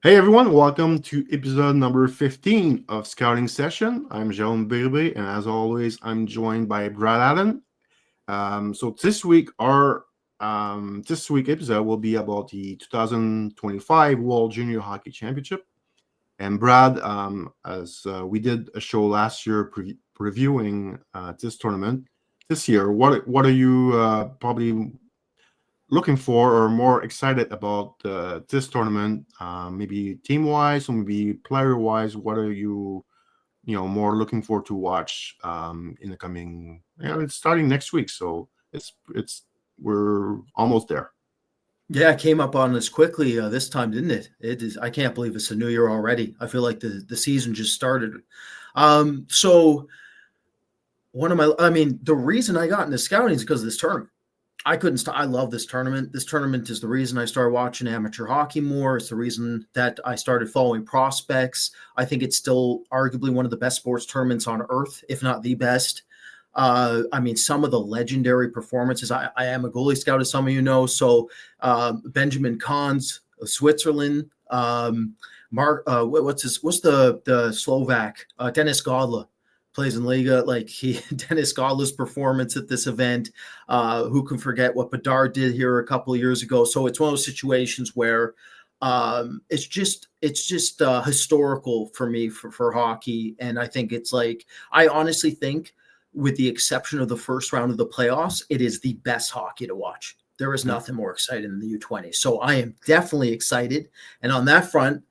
Hey everyone, welcome to episode number 15 of Scouting Session. I'm Jérôme Bérubé, and as always, I'm joined by Brad Allen. So this week episode will be about the 2025 World Junior Hockey Championship. And Brad, as we did a show last year previewing this tournament, this year, what are you probably looking for or more excited about this tournament? Maybe team wise or maybe player wise. What are you more looking forward to watch in the coming? It's starting next week, so it's we're almost there. Yeah, it came up on us quickly this time, didn't it? It is. I can't believe it's a new year already. I feel like the season just started. So the reason I got into scouting is because of this tournament. I couldn't stop. I love this tournament. This tournament is the reason I started watching amateur hockey more. It's the reason that I started following prospects. I think it's still arguably one of the best sports tournaments on earth, if not the best. Some of the legendary performances. I am a goalie scout, as some of you know. So Benjamin Kahns of Switzerland. What's the Slovak? Dennis Godla plays in Liga. Dennis Godla's performance at this event. Who can forget what Bedard did here a couple of years ago? So it's one of those situations where it's just historical for me for hockey, and I think it's like I honestly think, with the exception of the first round of the playoffs, it is the best hockey to watch. There is nothing more exciting than the U20. So I am definitely excited. And on that front,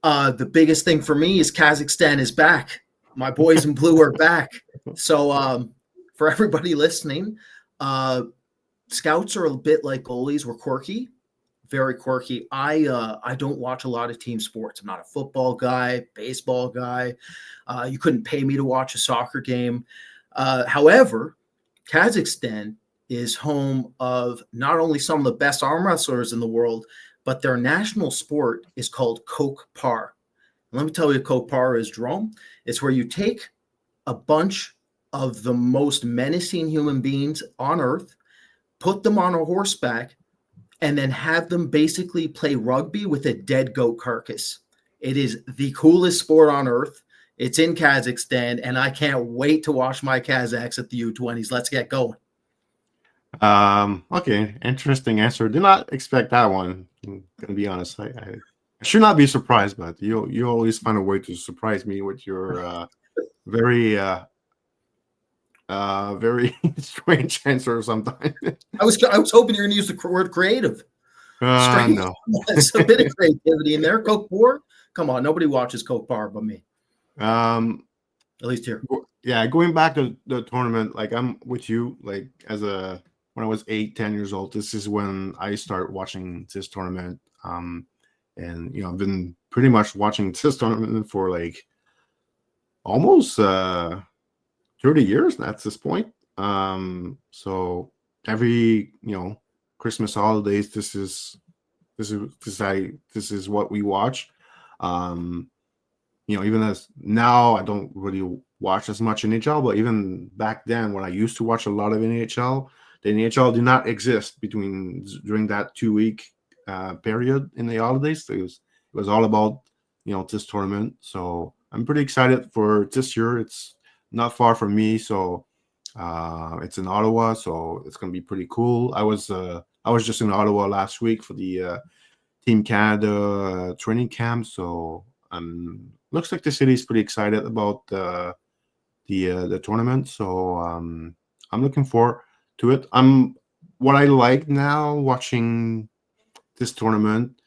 the biggest thing for me is Kazakhstan is back. My boys in blue are back. So for everybody listening, scouts are a bit like goalies. We're quirky, very quirky. I don't watch a lot of team sports. I'm not a football guy, baseball guy. You couldn't pay me to watch a soccer game. However, Kazakhstan is home of not only some of the best arm wrestlers in the world, but their national sport is called Kokpar. And let me tell you what Kokpar is, Jerome. It's where you take a bunch of the most menacing human beings on earth, put them on a horseback, and then have them basically play rugby with a dead goat carcass. It is the coolest sport on earth. It's in Kazakhstan, and I can't wait to watch my Kazakhs at the U20s. Let's get going. Okay, interesting answer. Did not expect that one. I'm gonna be honest. I should not be surprised, but you always find a way to surprise me with your very very strange answer sometimes. I was hoping you're going to use the word creative. Strange. No. It's a bit of creativity in there. Kokpar? Come on, nobody watches Kokpar but me. At least here. Yeah, going back to the tournament, like I'm with you. Like when I was 8, 10 years old, this is when I started watching this tournament. And I've been pretty much watching this tournament for like almost 30 years at this point. So every Christmas holidays, this is what we watch. Even as now, I don't really watch as much NHL, but even back then, when I used to watch a lot of NHL, the NHL did not exist during that 2 week period in the holidays. So it was all about this tournament. So I'm pretty excited for this year. It's not far from me, so it's in Ottawa, so it's gonna be pretty cool. I was just in Ottawa last week for the Team Canada training camp, so looks like the city is pretty excited about the tournament. So I'm looking forward to it. What I like now watching this tournament.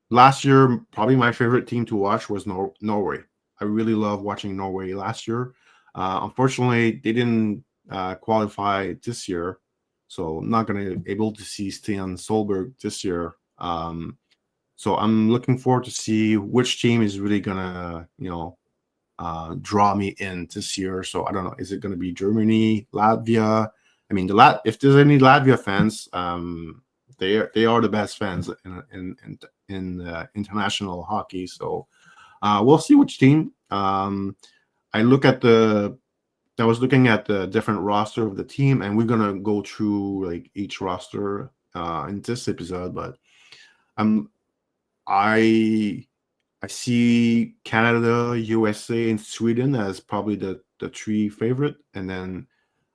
Last year, probably my favorite team to watch was Norway. I really love watching Norway last year. Unfortunately, they didn't qualify this year, so I'm not going to be able to see Stian Solberg this year. So I'm looking forward to see which team is really going to, draw me in this year. So I don't know. Is it going to be Germany, Latvia? I mean, if there's any Latvia fans, they are the best fans in international hockey. So we'll see which team. I was looking at the different roster of the team, and we're gonna go through like each roster in this episode. But I see Canada, USA, and Sweden as probably the three favorite, and then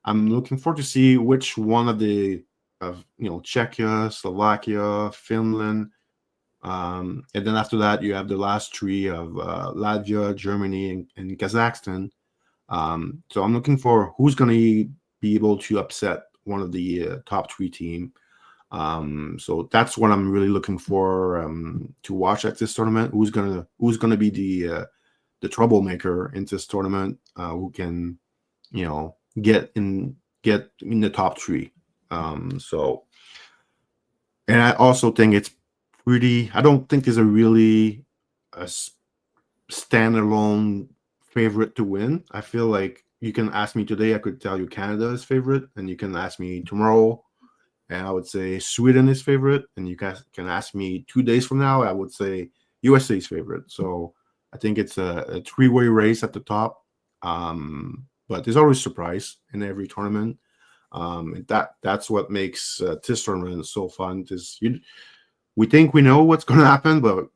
I'm looking forward to see which one of the Czechia, Slovakia, Finland, and then after that you have the last three of Latvia, Germany, and Kazakhstan. So I'm looking for who's going to be able to upset one of the top three team. So that's what I'm really looking for to watch at this tournament. Who's gonna be the troublemaker in this tournament? Who can get in the top three? So, and I also think it's pretty. I don't think there's a really a standalone favorite to win. I feel like you can ask me today, I could tell you Canada is favorite, and you can ask me tomorrow, and I would say Sweden is favorite, and you guys can ask me 2 days from now, I would say USA is favorite. So I think it's a three-way race at the top, but there's always surprise in every tournament. That's what makes this tournament so fun. We think we know what's going to happen, but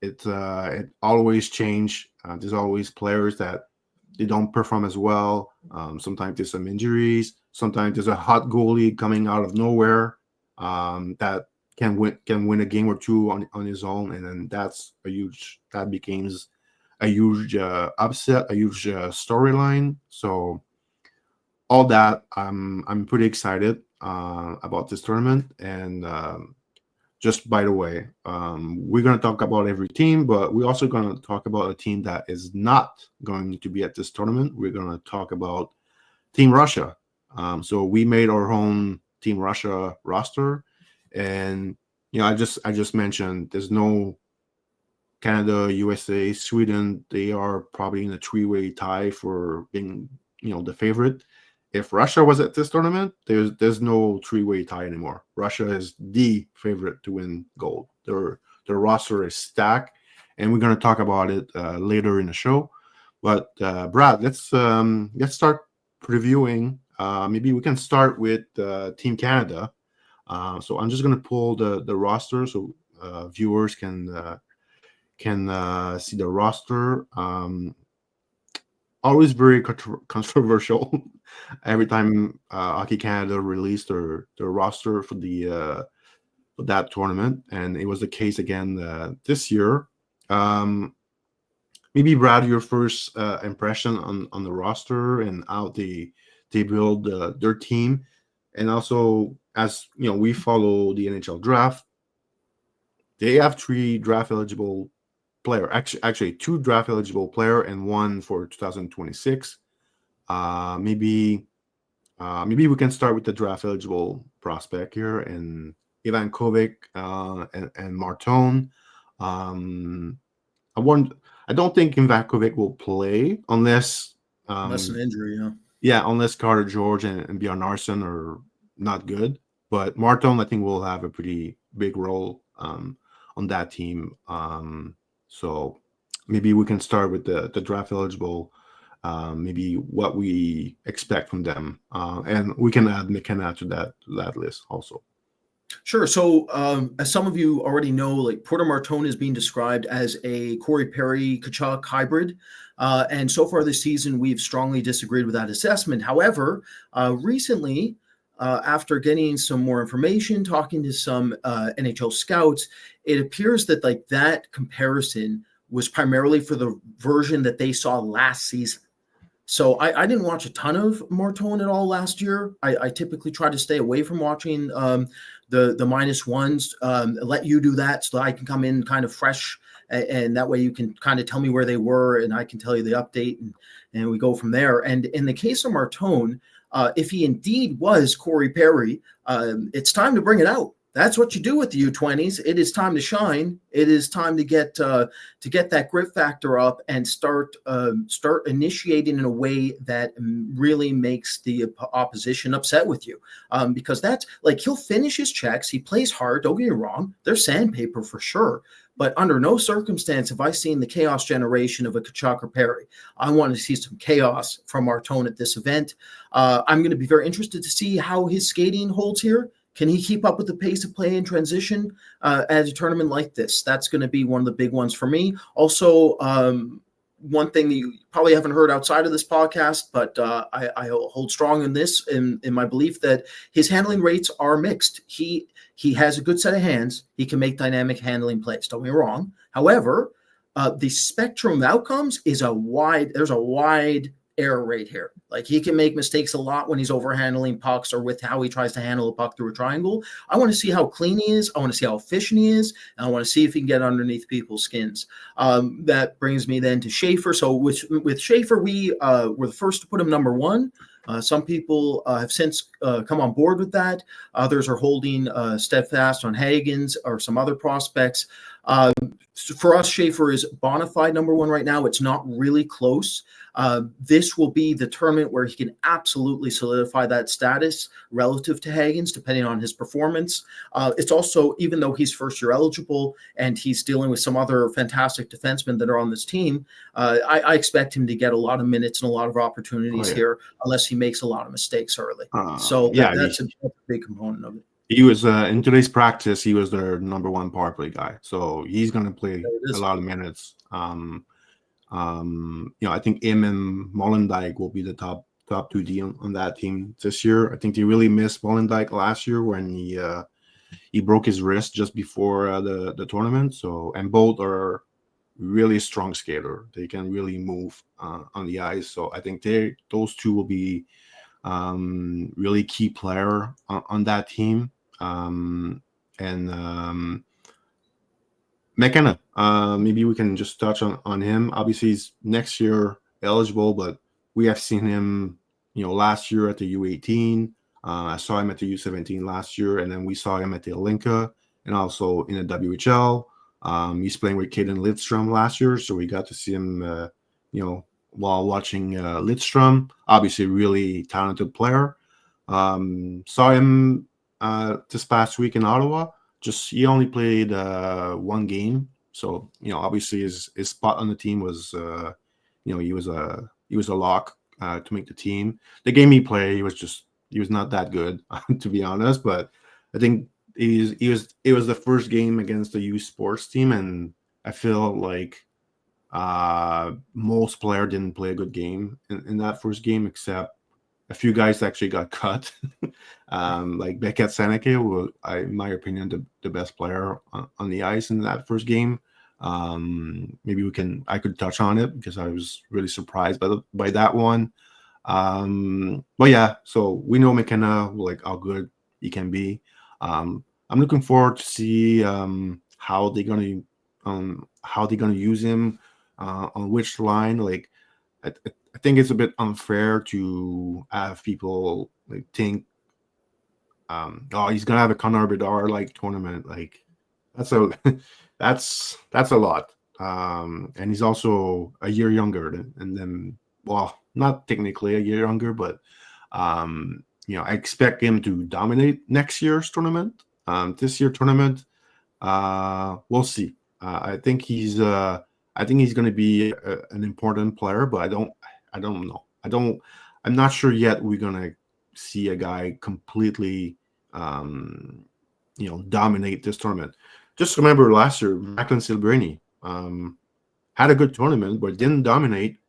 it always change. There's always players that they don't perform as well. Sometimes there's some injuries. Sometimes there's a hot goalie coming out of nowhere that can win a game or two on his own, and then that becomes a huge upset, a huge storyline. So all that, I'm pretty excited about this tournament. And just by the way, we're going to talk about every team, but we're also going to talk about a team that is not going to be at this tournament. We're going to talk about Team Russia. So we made our own Team Russia roster, and I just mentioned there's no Canada, USA, Sweden. They are probably in a three-way tie for being the favorite. If Russia was at this tournament, there's no three-way tie anymore. Russia is the favorite to win gold. Their roster is stacked, and we're going to talk about it later in the show. But Brad, let's start previewing. Maybe we can start with Team Canada. So I'm just going to pull the roster so viewers can see the roster. Always very controversial. Every time Hockey Canada released their roster for for that tournament, and it was the case again this year. Maybe Brad, your first impression on the roster and how they build their team, and also as we follow the NHL draft. They have 3 draft eligible player, actually 2 draft eligible player and 1 for 2026. Maybe we can start with the draft eligible prospect here, and Ivan Kovic and Martone. I don't think Ivan Kovic will play unless an injury, unless Carter George and Bjorn Larson are not good. But Martone, I think, will have a pretty big role on that team. So maybe we can start with the draft eligible, maybe what we expect from them, and we can add McKenna to that list also. Sure. So as some of you already know, like Porter Martone is being described as a Corey Perry Tkachuk hybrid. And so far this season, we've strongly disagreed with that assessment. However, recently, after getting some more information, talking to some NHL scouts, it appears that that comparison was primarily for the version that they saw last season. So I didn't watch a ton of Martone at all last year. I typically try to stay away from watching the minus ones. Let you do that so that I can come in kind of fresh, and that way you can kind of tell me where they were, and I can tell you the update, and we go from there. And in the case of Martone, if he indeed was Corey Perry, it's time to bring it out. That's what you do with the U20s. It is time to shine. It is time to get that grit factor up and start initiating in a way that really makes the opposition upset with you. Because that's he'll finish his checks. He plays hard. Don't get me wrong. There's sandpaper for sure. But under no circumstance have I seen the chaos generation of a Tkachuk or Perry. I want to see some chaos from Martone at this event. I'm going to be very interested to see how his skating holds here. Can he keep up with the pace of play in transition at a tournament like this? That's going to be one of the big ones for me. Also, one thing that you probably haven't heard outside of this podcast, but I hold strong in this, in my belief that his handling rates are mixed. He has a good set of hands. He can make dynamic handling plays. Don't get me wrong. However, the spectrum of outcomes is there's a wide error rate here. Like, he can make mistakes a lot when he's overhandling pucks or with how he tries to handle a puck through a triangle. I want to see how clean he is. I want to see how efficient he is. And I want to see if he can get underneath people's skins. That brings me then to Schaefer. So with Schaefer, we were the first to put him number one. Some people have since come on board with that. Others are holding steadfast on Hagens or some other prospects. For us, Schaefer is bona fide number one right now. It's not really close. This will be the tournament where he can absolutely solidify that status relative to Hagens, depending on his performance. It's also, even though he's first year eligible and he's dealing with some other fantastic defensemen that are on this team, I expect him to get a lot of minutes and a lot of opportunities here, unless he makes a lot of mistakes early. That's a big component of it. He was in today's practice. He was their number one power play guy, so he's going to play a lot of minutes. I think him and Molendyk will be the top 2D on that team this year. I think they really missed Molendyk last year when he broke his wrist just before the tournament. So, and both are really strong skater. They can really move on the ice. So I think those two will be really key player on that team. McKenna, maybe we can just touch on him. Obviously, he's next year eligible, but we have seen him, last year at the U18. I saw him at the U17 last year, and then we saw him at the Olinka and also in the WHL. He's playing with Caden Lidstrom last year, so we got to see him, while watching Lidstrom. Obviously, really talented player. Saw him this past week in Ottawa. He only played one game, so obviously his spot on the team was he was a lock to make the team. The game he played, he was not that good to be honest. But I think it was the first game against the youth sports team, and I feel like most players didn't play a good game in that first game, except a few guys actually got cut. Like Beckett Seneke, who, in my opinion, the best player on the ice in that first game. Maybe I could touch on it because I was really surprised by that one. But yeah, so we know McKenna, like how good he can be. I'm looking forward to see how they're gonna use him on which line. Like I think it's a bit unfair to have people like think, he's gonna have a Connor Bedard like tournament. Like that's a lot. And he's also a year younger than them. Well, not technically a year younger, but I expect him to dominate next year's tournament. This year tournament, we'll see. I think he's going to be an important player, but I don't know. I'm not sure yet we're going to see a guy completely, dominate this tournament. Just remember last year, Macklin Silbrini had a good tournament, but didn't dominate.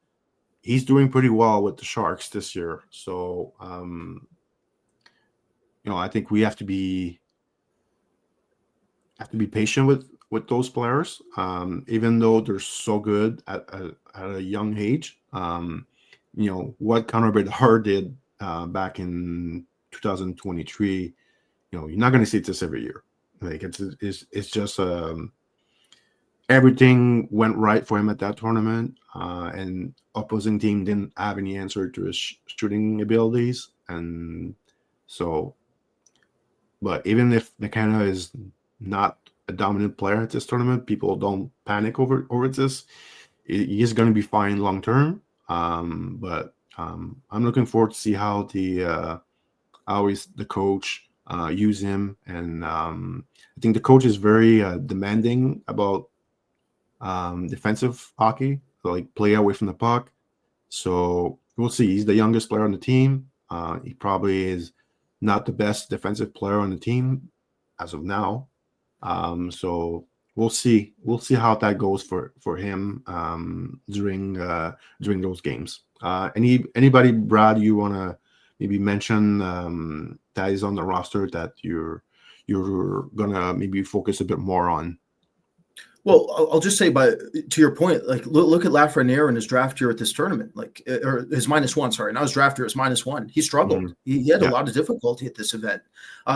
He's doing pretty well with the Sharks this year. So, I think we have to be patient with those players, even though they're so good at a young age. What Connor Bedard did back in 2023, you're not going to see this every year. Like it's just everything went right for him at that tournament, and opposing team didn't have any answer to his shooting abilities, and so. But even if McKenna is not a dominant player at this tournament, people don't panic over this. He is going to be fine long term. But I'm looking forward to see how the coach use him, and I think the coach is very demanding about defensive hockey, so like play away from the puck. So we'll see. He's the youngest player on the team. He probably is not the best defensive player on the team as of now. So we'll see. We'll see how that goes for him during those games. Anybody, Brad, you want to maybe mention that is on the roster that you're gonna maybe focus a bit more on? Well, I'll just say, to your point, like look at Lafreniere in his draft year at this tournament, like or his -1. Sorry, not his draft year, his -1. He struggled. Mhm. He had a Yeah. lot of difficulty at this event.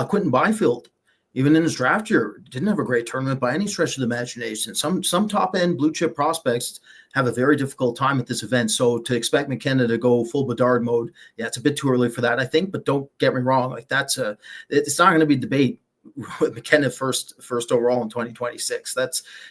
Quentin Byfield, even in his draft year, didn't have a great tournament by any stretch of the imagination. Some top end blue chip prospects have a very difficult time at this event. So to expect McKenna to go full Bedard mode, yeah, it's a bit too early for that, I think. But don't get me wrong, like it's not going to be debate with McKenna first overall in 2026.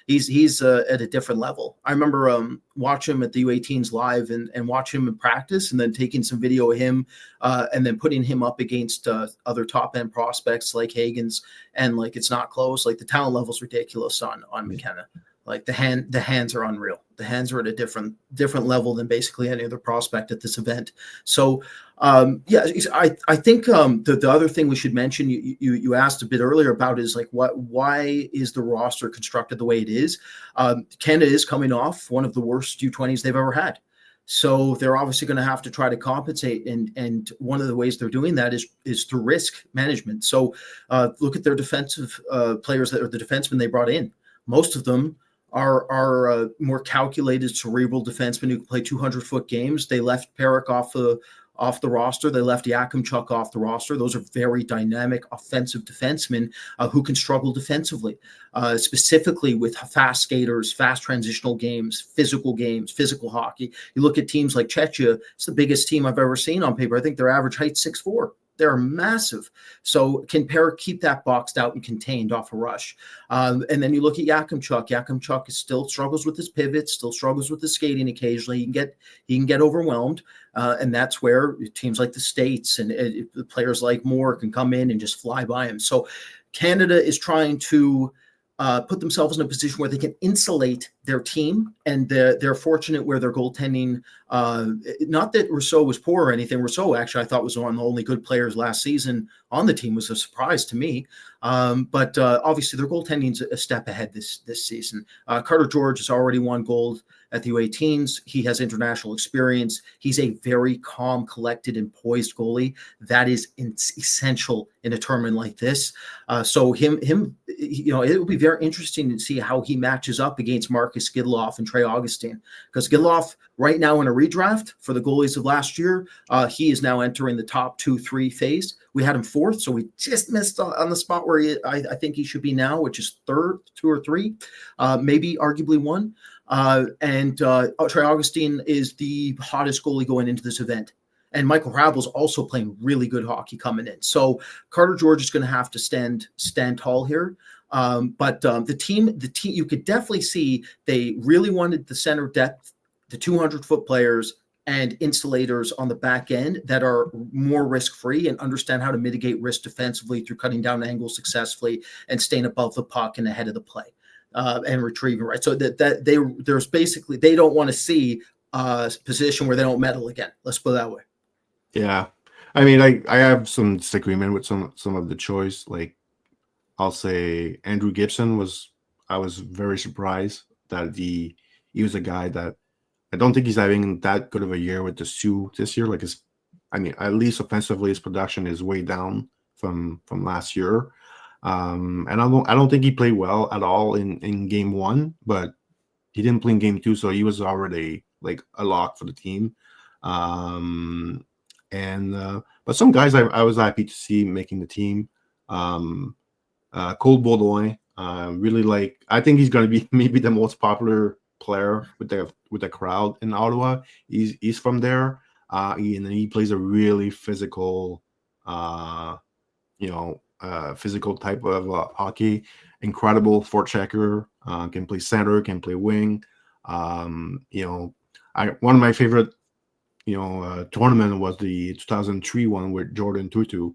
He's at a different level. I remember watching him at the U18s live and watching him in practice, and then taking some video of him and then putting him up against other top end prospects like Hagen's, and like it's not close. Like the talent level's ridiculous on McKenna. Like the hands are unreal. The hands are at a different level than basically any other prospect at this event. So yeah, I think the other thing we should mention, you asked a bit earlier about, is like why is the roster constructed the way it is? Canada is coming off one of the worst U20s they've ever had. So they're obviously going to have to try to compensate, and one of the ways they're doing that is through risk management. So look at their defensive players that are the defensemen they brought in. Most of them are more calculated cerebral defensemen who can play 200-foot games. They left Perek off the roster. They left Yakimchuk off the roster. Those are very dynamic offensive defensemen who can struggle defensively, specifically with fast skaters, fast transitional games, physical hockey. You look at teams like Czechia, it's the biggest team I've ever seen on paper. I think their average height's 6'4". They're massive. So can Perek keep that boxed out and contained off a rush? And then you look at Yakimchuk. Yakimchuk still struggles with his pivots, still struggles with the skating occasionally. He can get overwhelmed. And that's where teams like the States and players like Moore can come in and just fly by him. So Canada is trying to put themselves in a position where they can insulate their team, and they're fortunate where their goaltending, not that Rousseau was poor or anything. Rousseau actually, I thought, was one of the only good players last season on the team. Was a surprise to me. But obviously their goaltending's a step ahead this season. Carter George has already won gold at the U18s. He has international experience. He's a very calm, collected, and poised goalie. That is essential in a tournament like this. So him, it will be very interesting to see how he matches up against Marcus Gidloff and Trey Augustine, because Gidloff right now in a redraft for the goalies of last year, he is now entering the top 2-3 phase. We had him fourth, so we just missed on the spot where I think he should be now, which is third, 2 or 3, maybe arguably 1. And Trey Augustine is the hottest goalie going into this event. And Michael Hrabel's also playing really good hockey coming in. So Carter George is going to have to stand tall here. But the team, you could definitely see they really wanted the center depth, the 200-foot players, and insulators on the back end that are more risk-free and understand how to mitigate risk defensively through cutting down angles successfully and staying above the puck and ahead of the play. And retrieving, right? So there's basically, they don't want to see a position where they don't medal again. Let's put it that way. Yeah. I mean, I have some disagreement with some of the choice. Like, I'll say Andrew Gibson I was very surprised that he was a guy that I don't think he's having that good of a year with the Sioux this year. Like, at least offensively, his production is way down from last year. And I don't think he played well at all in game 1, but he didn't play in game 2, so he was already like a lock for the team. But some guys I was happy to see making the team. Cole Baudouin, really like. I think he's going to be maybe the most popular player with the crowd in Ottawa. He's from there, and he plays a really physical, physical type of hockey. Incredible forechecker. Can play center, can play wing. One of my favorite, tournament was the 2003 one with Jordan Tutu,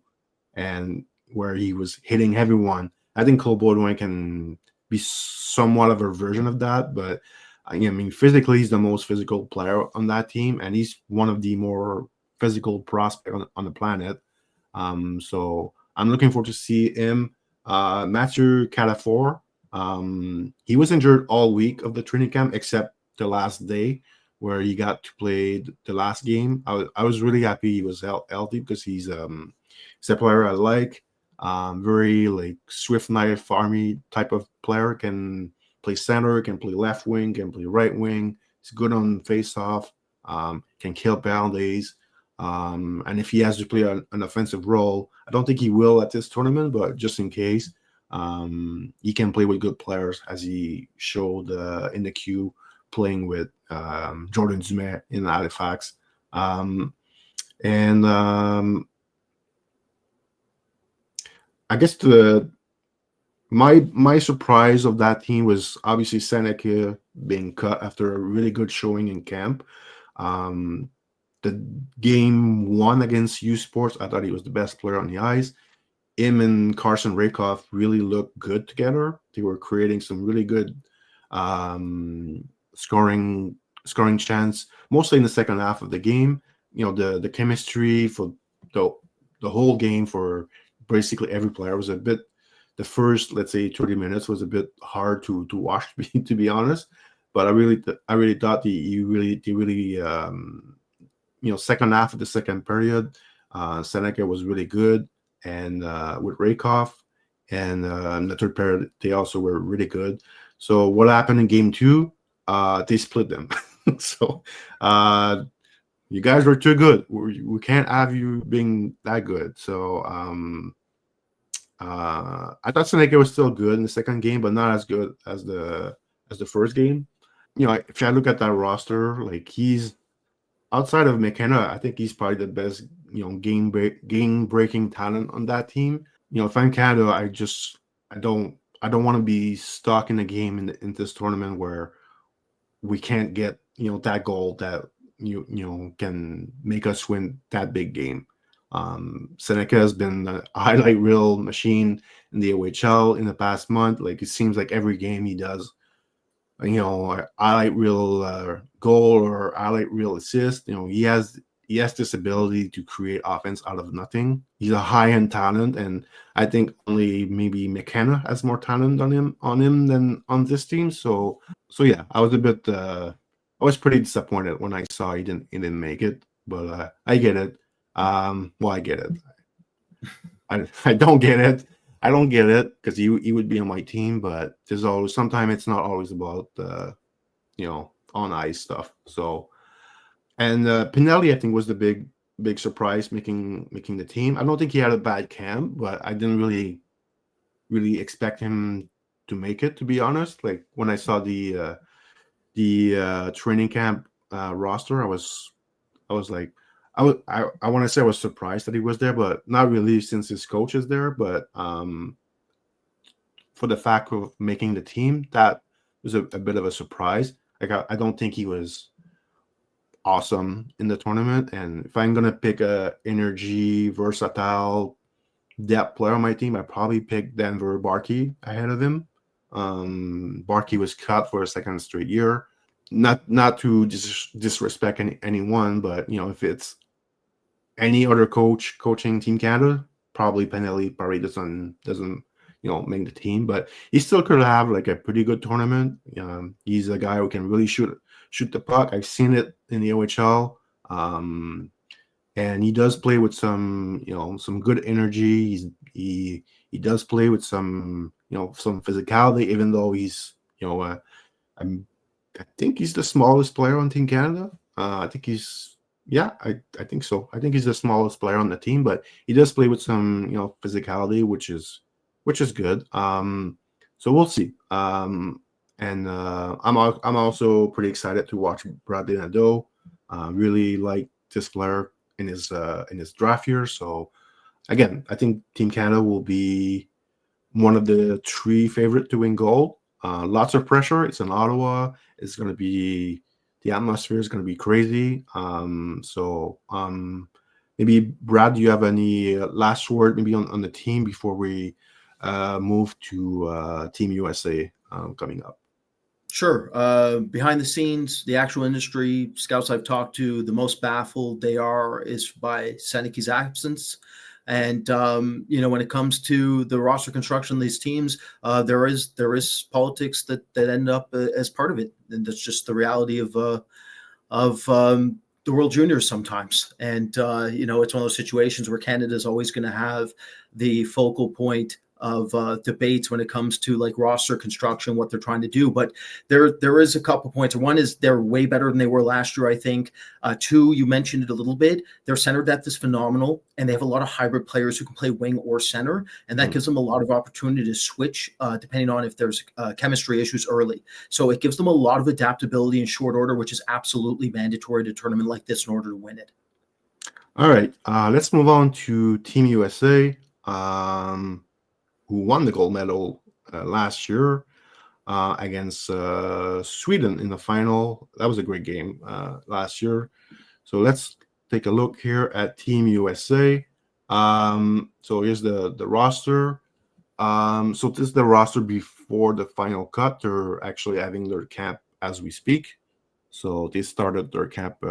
and where he was hitting everyone. I think Cole Baudouin can be somewhat of a version of that, but physically, he's the most physical player on that team, and he's one of the more physical prospects on the planet. So I'm looking forward to see him. Matthew Cadafor, he was injured all week of the training camp except the last day where he got to play the last game. I was really happy he was healthy because he's a player I like. Very like swift knife army type of player. Can play center, can play left wing, can play right wing. He's good on face off. Can kill penalties. And if he has to play an offensive role, I don't think he will at this tournament, but just in case, he can play with good players as he showed in the queue playing with Jordan Dumais in Halifax. And I guess my surprise of that team was obviously Seneca being cut after a really good showing in camp. Um, the game one against U Sports, I thought he was the best player on the ice. Him and Carson Rakoff really looked good together. They were creating some really good um, scoring chance, mostly in the second half of the game. The chemistry for the the whole game for basically every player was a bit. The first, let's say, 30 minutes was a bit hard to watch, to be honest. But I really thought they really second half of the second period, Seneca was really good, and with Rakoff, and in the third period they also were really good. So what happened in game two? They split them. So uh, you guys were too good. We can't have you being that good. So I thought Seneca was still good in the second game, but not as good as the first game. If I look at that roster, like he's outside of McKenna, I think he's probably the best, game breaking talent on that team. If I'm Canada, I don't want to be stuck in a game in this tournament where we can't get that goal that can make us win that big game. Seneca has been a highlight reel machine in the OHL in the past month. Like it seems like every game he does highlight reel goal or highlight reel assist. He has this ability to create offense out of nothing. He's a high end talent, and I think only maybe McKenna has more talent on him than on this team. So yeah, I was pretty disappointed when I saw he didn't make it, but I get it. Well, I get it. I don't get it. I don't get it because he would be on my team, but there's always sometimes it's not always about on ice stuff. So and Pinelli I think was the big surprise making the team. I don't think he had a bad camp, but I didn't really expect him to make it, to be honest. Like when I saw the training camp roster, I was like, I want to say I was surprised that he was there, but not really since his coach is there. But for the fact of making the team, that was a bit of a surprise. Like I don't think he was awesome in the tournament. And if I'm gonna pick a energy, versatile depth player on my team, I probably pick Denver Barkey ahead of him. Barkey was cut for a second straight year. Not to disrespect anyone, but if it's any other coach coaching Team Canada, probably Pinelli probably doesn't make the team, but he still could have like a pretty good tournament. He's a guy who can really shoot the puck. I've seen it in the OHL, and he does play with some good energy. He does play with some physicality, even though he's I'm I think he's the smallest player on Team Canada. I think he's yeah, I think so. I think he's the smallest player on the team, but he does play with some physicality, which is good. So we'll see. And I'm also pretty excited to watch Bradley Nadeau. Really like this player in his draft year. So again, I think Team Canada will be one of the three favorite to win gold. Lots of pressure. It's in Ottawa. It's going to be the atmosphere is going to be crazy. Maybe Brad, do you have any last word maybe on the team before we move to Team USA coming up? Sure. Behind the scenes, the actual industry scouts I've talked to, the most baffled they are is by Seneca's absence. And when it comes to the roster construction of these teams, there is politics that end up as part of it, and that's just the reality of the World Juniors sometimes. And it's one of those situations where Canada is always going to have the focal point of debates when it comes to like roster construction, what they're trying to do. But there is a couple points. One is they're way better than they were last year, I think. Two, you mentioned it a little bit. Their center depth is phenomenal, and they have a lot of hybrid players who can play wing or center, and that gives them a lot of opportunity to switch depending on if there's chemistry issues early. So it gives them a lot of adaptability in short order, which is absolutely mandatory to a tournament like this in order to win it. All right, let's move on to Team USA. Who won the gold medal last year against Sweden in the final. That was a great game last year. So let's take a look here at Team USA. So here's the roster. So this is the roster before the final cut. They're actually having their camp as we speak. So they started their camp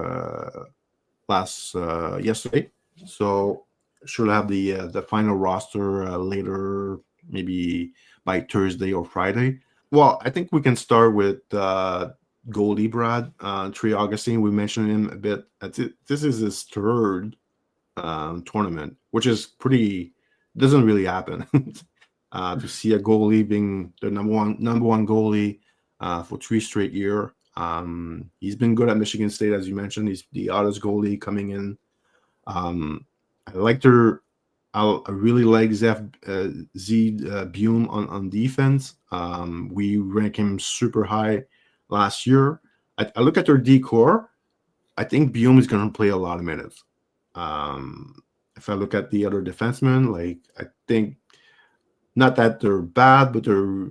yesterday. So should have the final roster later, maybe by Thursday or Friday. Well, I think we can start with goalie Brad, Trey Augustine. We mentioned him a bit. This is his third tournament, which is doesn't really happen to see a goalie being the number one goalie for 3 straight years. He's been good at Michigan State, as you mentioned. He's the oldest goalie coming in. I really like Zed Bume on defense. We rank him super high last year. I look at their decor. I think Bume is going to play a lot of minutes. If I look at the other defensemen, I think not that they're bad, but they're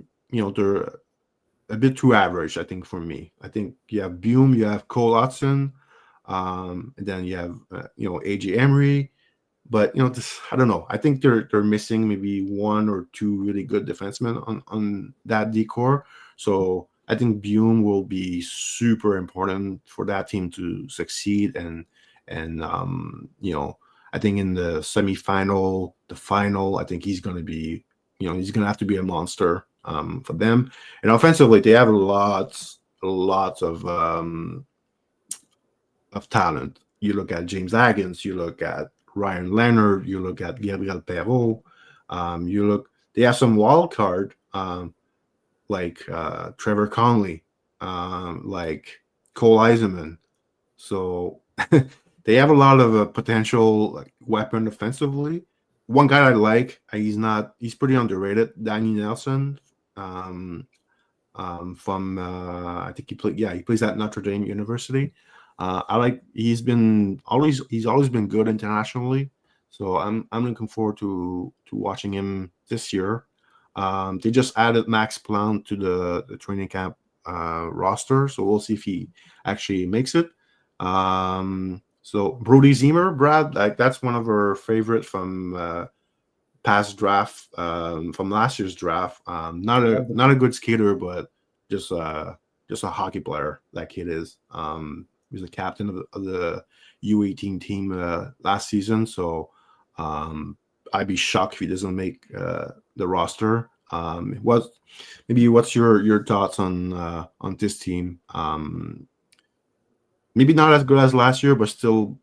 a bit too average, I think, for me. I think you have Bume, you have Cole Hudson, and then you have AJ Emery. But I don't know. I think they're missing maybe 1 or 2 really good defensemen on that decor. So I think Bume will be super important for that team to succeed. And I think in the semifinal, the final, I think he's going to be, he's going to have to be a monster for them. And offensively, they have lots of talent. You look at James Haggins, you look at Ryan Leonard, you look at Gabriel Perreault, they have some wild card like Trevor Conley, like Cole Eisenman. So they have a lot of potential weapon offensively. One guy I like, he's pretty underrated, Danny Nelson, from I think he plays at Notre Dame University. He's always been good internationally, so I'm looking forward to watching him this year. They just added Max Plant to the training camp roster, so we'll see if he actually makes it. So Brody Zimmer, Brad, that's one of our favorites from past draft, from last year's draft. Not a good skater, but just a hockey player. That kid is. He was the captain of the U18 team last season, so I'd be shocked if he doesn't make the roster. What's your thoughts on this team? Maybe not as good as last year, but still,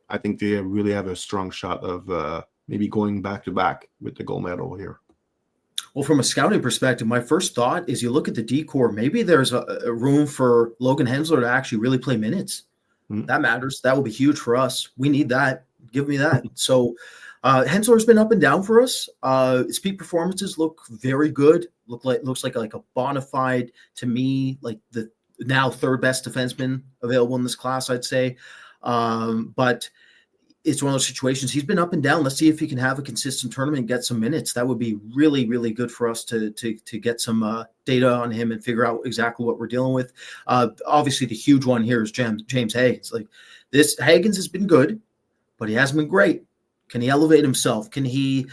I think they really have a strong shot of maybe going back to back with the gold medal here. Well, from a scouting perspective, my first thought is you look at the decor, maybe there's a room for Logan Hensler to actually really play minutes. That matters. That will be huge for us. We need that. Give me that. So Hensler's been up and down for us. His peak performances look very good. Looks like a bona fide, to me, like the now third best defenseman available in this class, I'd say. But it's one of those situations. He's been up and down. Let's see if he can have a consistent tournament and get some minutes. That would be really, really good for us to get some data on him and figure out exactly what we're dealing with. Obviously, the huge one here is James Haggins. Haggins has been good, but he hasn't been great. Can he elevate himself? Can he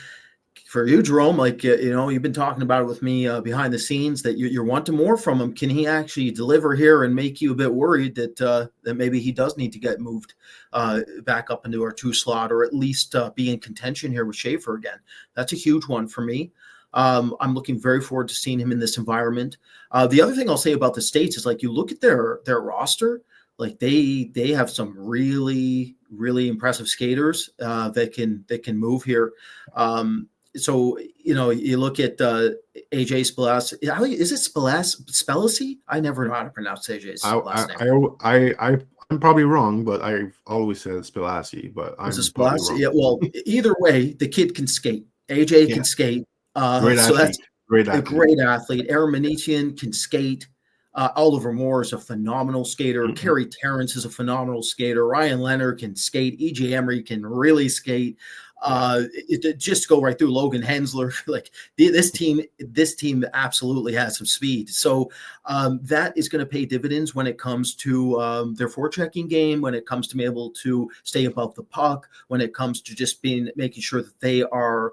for you, Jérôme, like, you've been talking about it with me behind the scenes that you're wanting more from him. Can he actually deliver here and make you a bit worried that maybe he does need to get moved back up into our 2 slot, or at least be in contention here with Schaefer again? That's a huge one for me. I'm looking very forward to seeing him in this environment. The other thing I'll say about the States is, like, you look at their roster, like they have some really, really impressive skaters that can move here. So, you look at AJ Spalas. Is it Spalacy? I never know how to pronounce AJ's last name. I'm probably wrong, but I've always said Spilassi, but I'm Is it probably Spalas? wrong. Yeah. Well, either way, the kid can skate. AJ can skate. Great So athlete. that's a great athlete. Aaron Manetian can skate. Oliver Moore is a phenomenal skater. Mm-hmm. Kerry Terrence is a phenomenal skater. Ryan Leonard can skate. EJ Emery can really skate. Just go right through Logan Hensler. Like, this team absolutely has some speed. So that is going to pay dividends when it comes to their forechecking game, when it comes to being able to stay above the puck, when it comes to just making sure that they are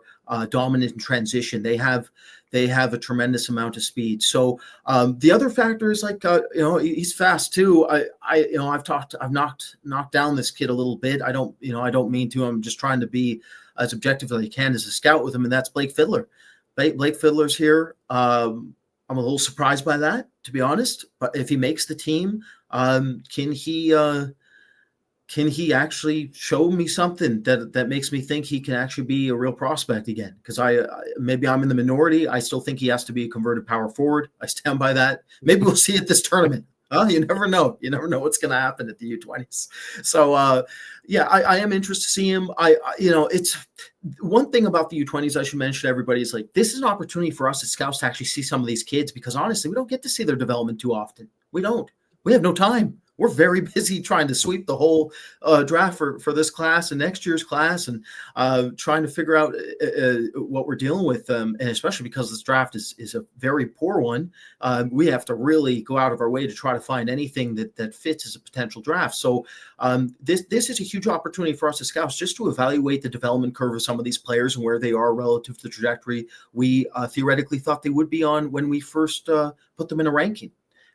dominant in transition. They have a tremendous amount of speed. So the other factor is, like, he's fast too. I've knocked down this kid a little bit. I don't mean to. I'm just trying to be as objective as I can as a scout with him, and that's Blake Fiddler. Blake Fiddler's here. I'm a little surprised by that, to be honest. But if he makes the team, can he actually show me something that makes me think he can actually be a real prospect again? Because maybe I'm in the minority. I still think he has to be a converted power forward. I stand by that. Maybe we'll see at this tournament. You never know. You never know what's going to happen at the U20s. So, I am interested to see him. It's one thing about the U20s I should mention to everybody is, like, this is an opportunity for us as scouts to actually see some of these kids, because honestly, we don't get to see their development too often. We don't. We have no time. We're very busy trying to sweep the whole draft for this class and next year's class, and trying to figure out what we're dealing with. And especially because this draft is a very poor one, we have to really go out of our way to try to find anything that fits as a potential draft. So this is a huge opportunity for us as scouts, just to evaluate the development curve of some of these players and where they are relative to the trajectory we theoretically thought they would be on when we first put them in a ranking.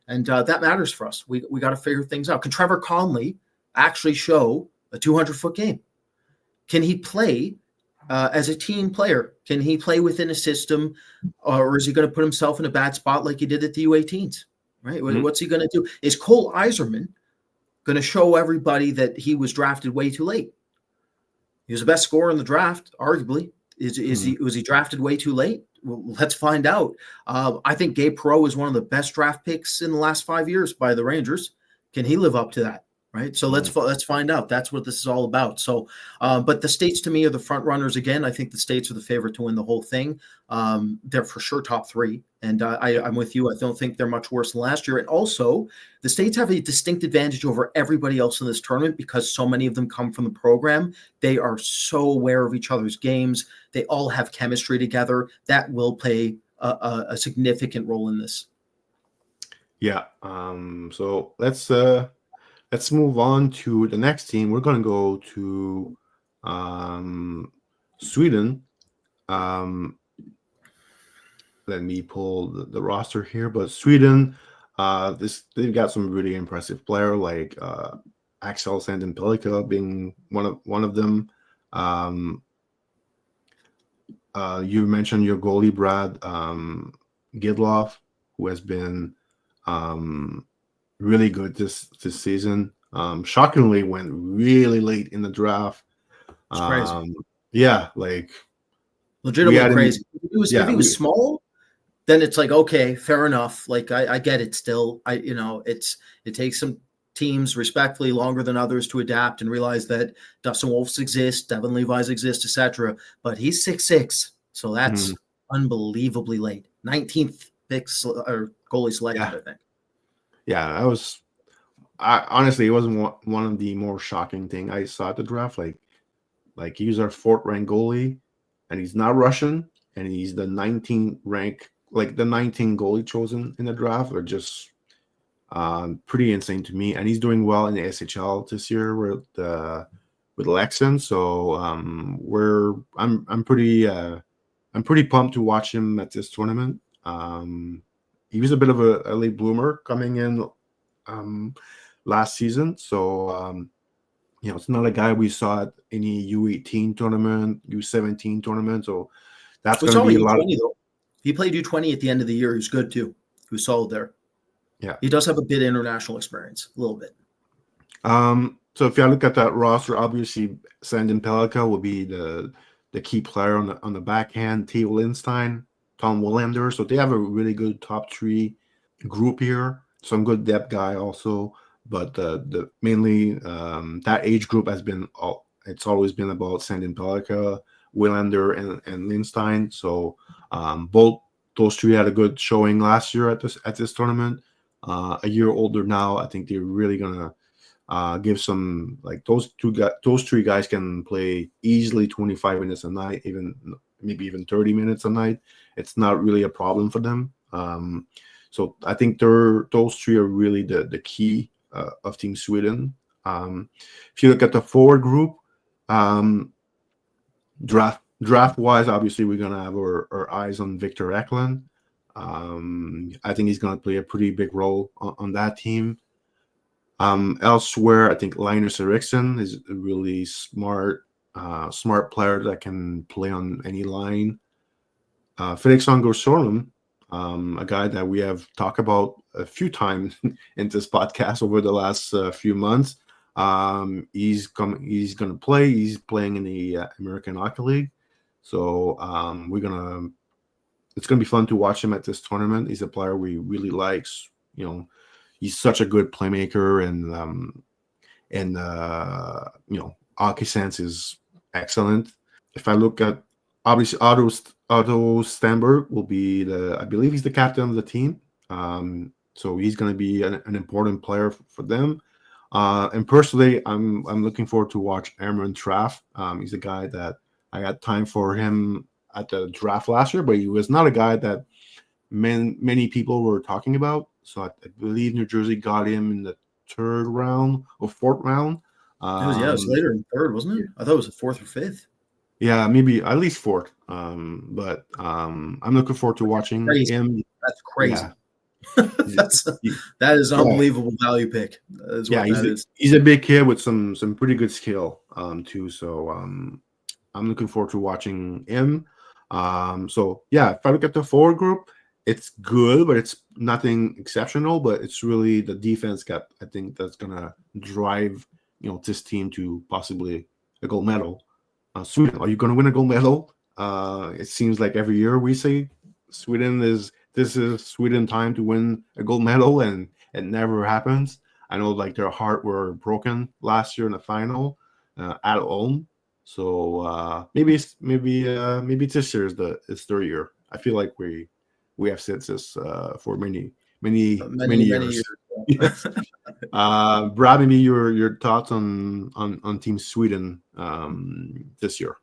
And that matters for us. We got to figure things out. Can Trevor Conley actually show a 200-foot game? Can he play as a team player? Can he play within a system, or is he going to put himself in a bad spot like he did at the U18s? Right? Mm-hmm. What's he going to do? Is Cole Iserman going to show everybody that he was drafted way too late? He was the best scorer in the draft, arguably. Was he drafted way too late? Well, let's find out. I think Gabe Perreault is one of the best draft picks in the last 5 years by the Rangers. Can he live up to that? Right. So let's find out. That's what this is all about. So, but the States to me are the front runners again. I think the States are the favorite to win the whole thing. They're for sure top 3. And I'm with you. I don't think they're much worse than last year. And also, the States have a distinct advantage over everybody else in this tournament because so many of them come from the program. They are so aware of each other's games. They all have chemistry together. That will play a significant role in this. Yeah. So let's move on to the next team. We're going to go to Sweden. Let me pull the roster here. But Sweden, they've got some really impressive player like Axel Sandin-Pellikka being one of them. You mentioned your goalie Brad Gidloff, who has been really good this season. Shockingly went really late in the draft. It's crazy. Yeah, like legitimately crazy. If he was small, then it's like, okay, fair enough. Like I get it still. It takes some teams respectfully longer than others to adapt and realize that Dustin Wolfs exist, Devin Levi's exist, etc. But he's 6'6", so that's unbelievably late. 19th picks or goalie selected, I think. Yeah, that was. Honestly, it wasn't one of the more shocking thing I saw at the draft. Like he's our 4th ranked goalie, and he's not Russian, and he's the 19th rank, like the 19th goalie chosen in the draft, are just pretty insane to me. And he's doing well in the SHL this year with Leksand. So I'm pretty I'm pretty pumped to watch him at this tournament. He was a bit of a late bloomer coming in last season, so it's not a guy we saw at any U18 tournament, U17 tournament. So that's going to be a lot. Though. He played U20 at the end of the year. He was good too. He was solid there. Yeah, he does have a bit of international experience, a little bit. So if you look at that roster, obviously Sandin Pelika will be the key player on the backhand. Theo Lindstein, Tom Willander. So they have a really good top 3 group here. Some good depth guy also, but the mainly that age group has been it's always been about Sandin Pelika, Willander, and Lindstein. So both those 3 had a good showing last year at this tournament. A year older now, I think they're really gonna give some, like, those 3 guys can play easily 25 minutes a night, maybe even 30 minutes a night. It's not really a problem for them. So I think those 3 are really the key of Team Sweden. If you look at the forward group, draft wise, obviously we're gonna have our eyes on Victor Eklund. I think he's gonna play a pretty big role on that team. Elsewhere, I think Linus Eriksson is a really smart player that can play on any line. Felix Angerström, a guy that we have talked about a few times in this podcast over the last few months. He's going to play. He's playing in the American Hockey League, so it's going to be fun to watch him at this tournament. He's a player we really likes. He's such a good playmaker, and hockey sense is excellent. If I look at, obviously, Otto Stenberg will be I believe he's the captain of the team. So he's going to be an important player for them. And personally, I'm looking forward to watch Herman Traff. He's a guy that I got time for him at the draft last year, but he was not a guy that many people were talking about. So I believe New Jersey got him in the 3rd round or 4th round. It was later in 3rd, wasn't it? I thought it was the 4th or 5th. Yeah, maybe at least 4th. But I'm looking forward to watching him. That's crazy. Yeah. That is an unbelievable value pick. He's a big kid with some pretty good skill too. So I'm looking forward to watching him. So yeah, if I look at the forward group, it's good, but it's nothing exceptional. But it's really the defense I think that's gonna drive this team to possibly a gold medal. Sweden, are you gonna win a gold medal? It seems like every year we say this is Sweden time to win a gold medal, and it never happens. I know, like, their heart were broken last year in the final at home. So maybe this year is their year. I feel like we have said this for many years. Yes. Brad, maybe your thoughts on Team Sweden this year.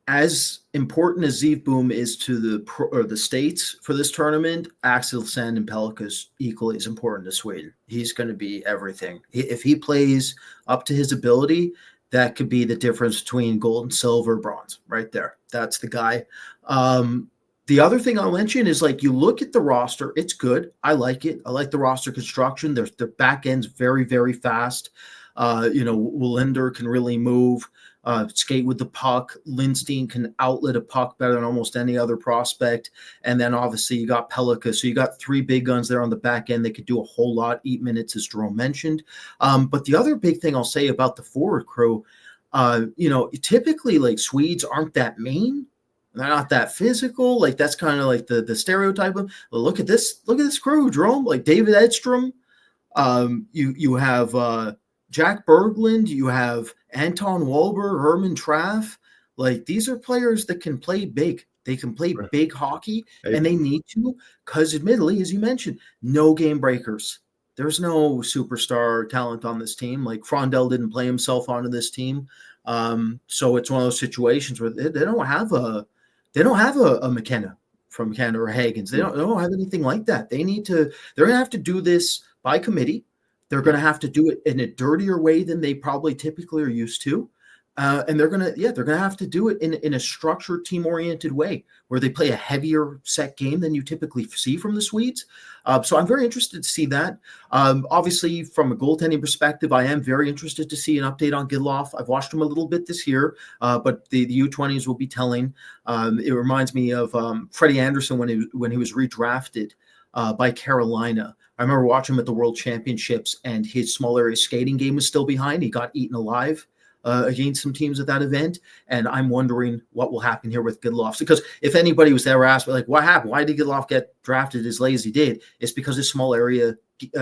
As important as Zeev Boom is to the States for this tournament, Axel Sandin Pelika is equally as important to Sweden. He's going to be everything. If he plays up to his ability, that could be the difference between gold and silver, bronze, right there. That's the guy. The other thing I'll mention is, like, you look at the roster, it's good. I like it. I like the roster construction. Their back end's very, very fast. Willander can really move, skate with the puck. Lindstein can outlet a puck better than almost any other prospect. And then obviously you got Pelika. So you got 3 big guns there on the back end. They could do a whole lot, 8 minutes, as Jérôme mentioned. But the other big thing I'll say about the forward crew, typically, like, Swedes aren't that mean. They're not that physical. Like, that's kind of like the stereotype of, well, look at this crew, Jérôme. Like David Edstrom. You have Jack Berglund, you have Anton Wahlberg, Herman Traff. Like, these are players that can play big. They can play big hockey, and they need to, because admittedly, as you mentioned, no game breakers. There's no superstar talent on this team. Like, Frondell didn't play himself onto this team. So it's one of those situations where they don't have a McKenna from Canada or Hagens. They don't have anything like that. They're going to have to do this by committee. They're going to have to do it in a dirtier way than they probably typically are used to. And they're gonna have to do it in a structured, team-oriented way where they play a heavier set game than you typically see from the Swedes. So I'm very interested to see that. Obviously, from a goaltending perspective, I am very interested to see an update on Gidloff. I've watched him a little bit this year, but the U20s will be telling. It reminds me of Freddie Anderson when he was redrafted by Carolina. I remember watching him at the World Championships, and his small area skating game was still behind. He got eaten alive against some teams at that event, and I'm wondering what will happen here with Gidloff. Because if anybody was ever asked, like, what happened? Why did Gidloff get drafted as late as he did? It's because his small area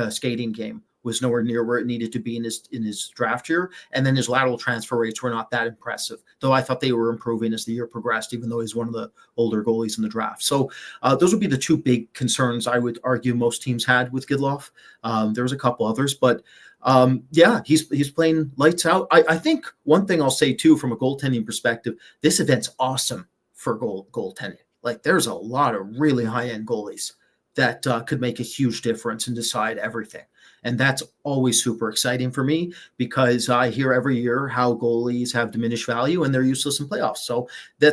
skating game was nowhere near where it needed to be in his draft year, and then his lateral transfer rates were not that impressive. Though I thought they were improving as the year progressed, even though he's one of the older goalies in the draft. So those would be the two big concerns I would argue most teams had with Gidloff. There was a couple others, but yeah, he's playing lights out. I think one thing I'll say too, from a goaltending perspective, this event's awesome for goaltending. Like, there's a lot of really high end goalies that could make a huge difference and decide everything. And that's always super exciting for me, because I hear every year how goalies have diminished value and they're useless in playoffs. So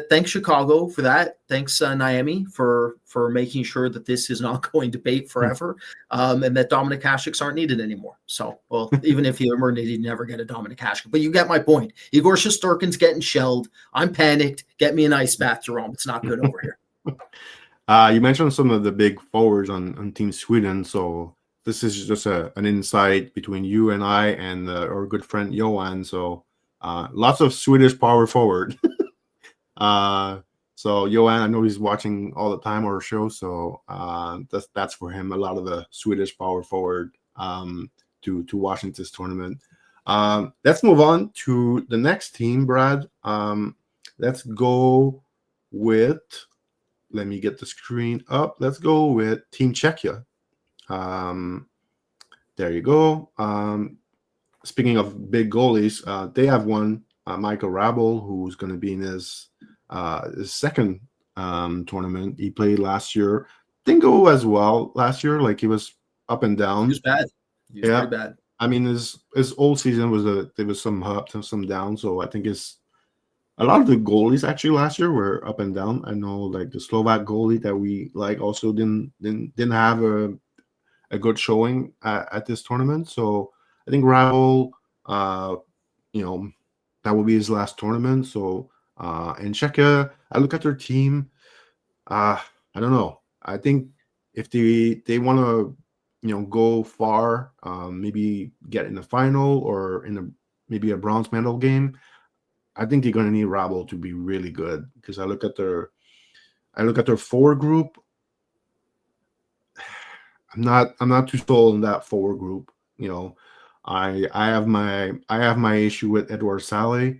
thanks Chicago for that. Thanks Miami for making sure that this is not going to bait forever, and that Dominic Hasek's aren't needed anymore. So, well, even if you were needed, you never get a Dominic Hasek. But you get my point. Igor Shesterkin's getting shelled. I'm panicked. Get me an ice bath, Jérôme. It's not good over here. You mentioned some of the big forwards on Team Sweden, so this is just an insight between you and I and our good friend Johan. So lots of Swedish power forward. So Johan, I know he's watching all the time our show, so that's for him. A lot of the Swedish power forward to Washington's tournament. Let's move on to the next team, Brad. Let's go with. Let me get the screen up. Let's go with Team Czechia. There you go. Speaking of big goalies, they have one, Michael Rabel, who's going to be in his second tournament. He played last year. Didn't go as well last year. Like, he was up and down. He was bad. He was pretty bad. I mean, his old season there was some ups and some downs. So I think a lot of the goalies actually last year were up and down. I know, like, the Slovak goalie that we like also didn't have a good showing at this tournament. So I think Rabel, that will be his last tournament. So in Czechia, I look at their team. I don't know. I think if they want to go far, maybe get in the final or in maybe a bronze medal game, I think they're going to need Rabel to be really good, because I look at their forward group. I'm not too sold in that forward group. I have my issue with Edward Saleh.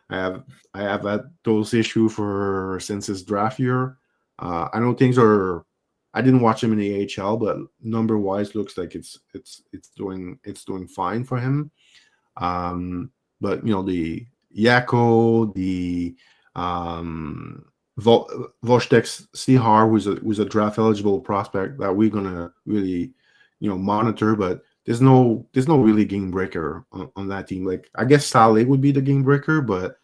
I have had those issues since his draft year. I know things are. I didn't watch him in the AHL, but number wise, looks like it's doing fine for him. But the Yako, the Vostek Stihar, who's a draft eligible prospect that we're gonna really monitor, but there's no really game breaker on that team. Like, I guess Saleh would be the game breaker, but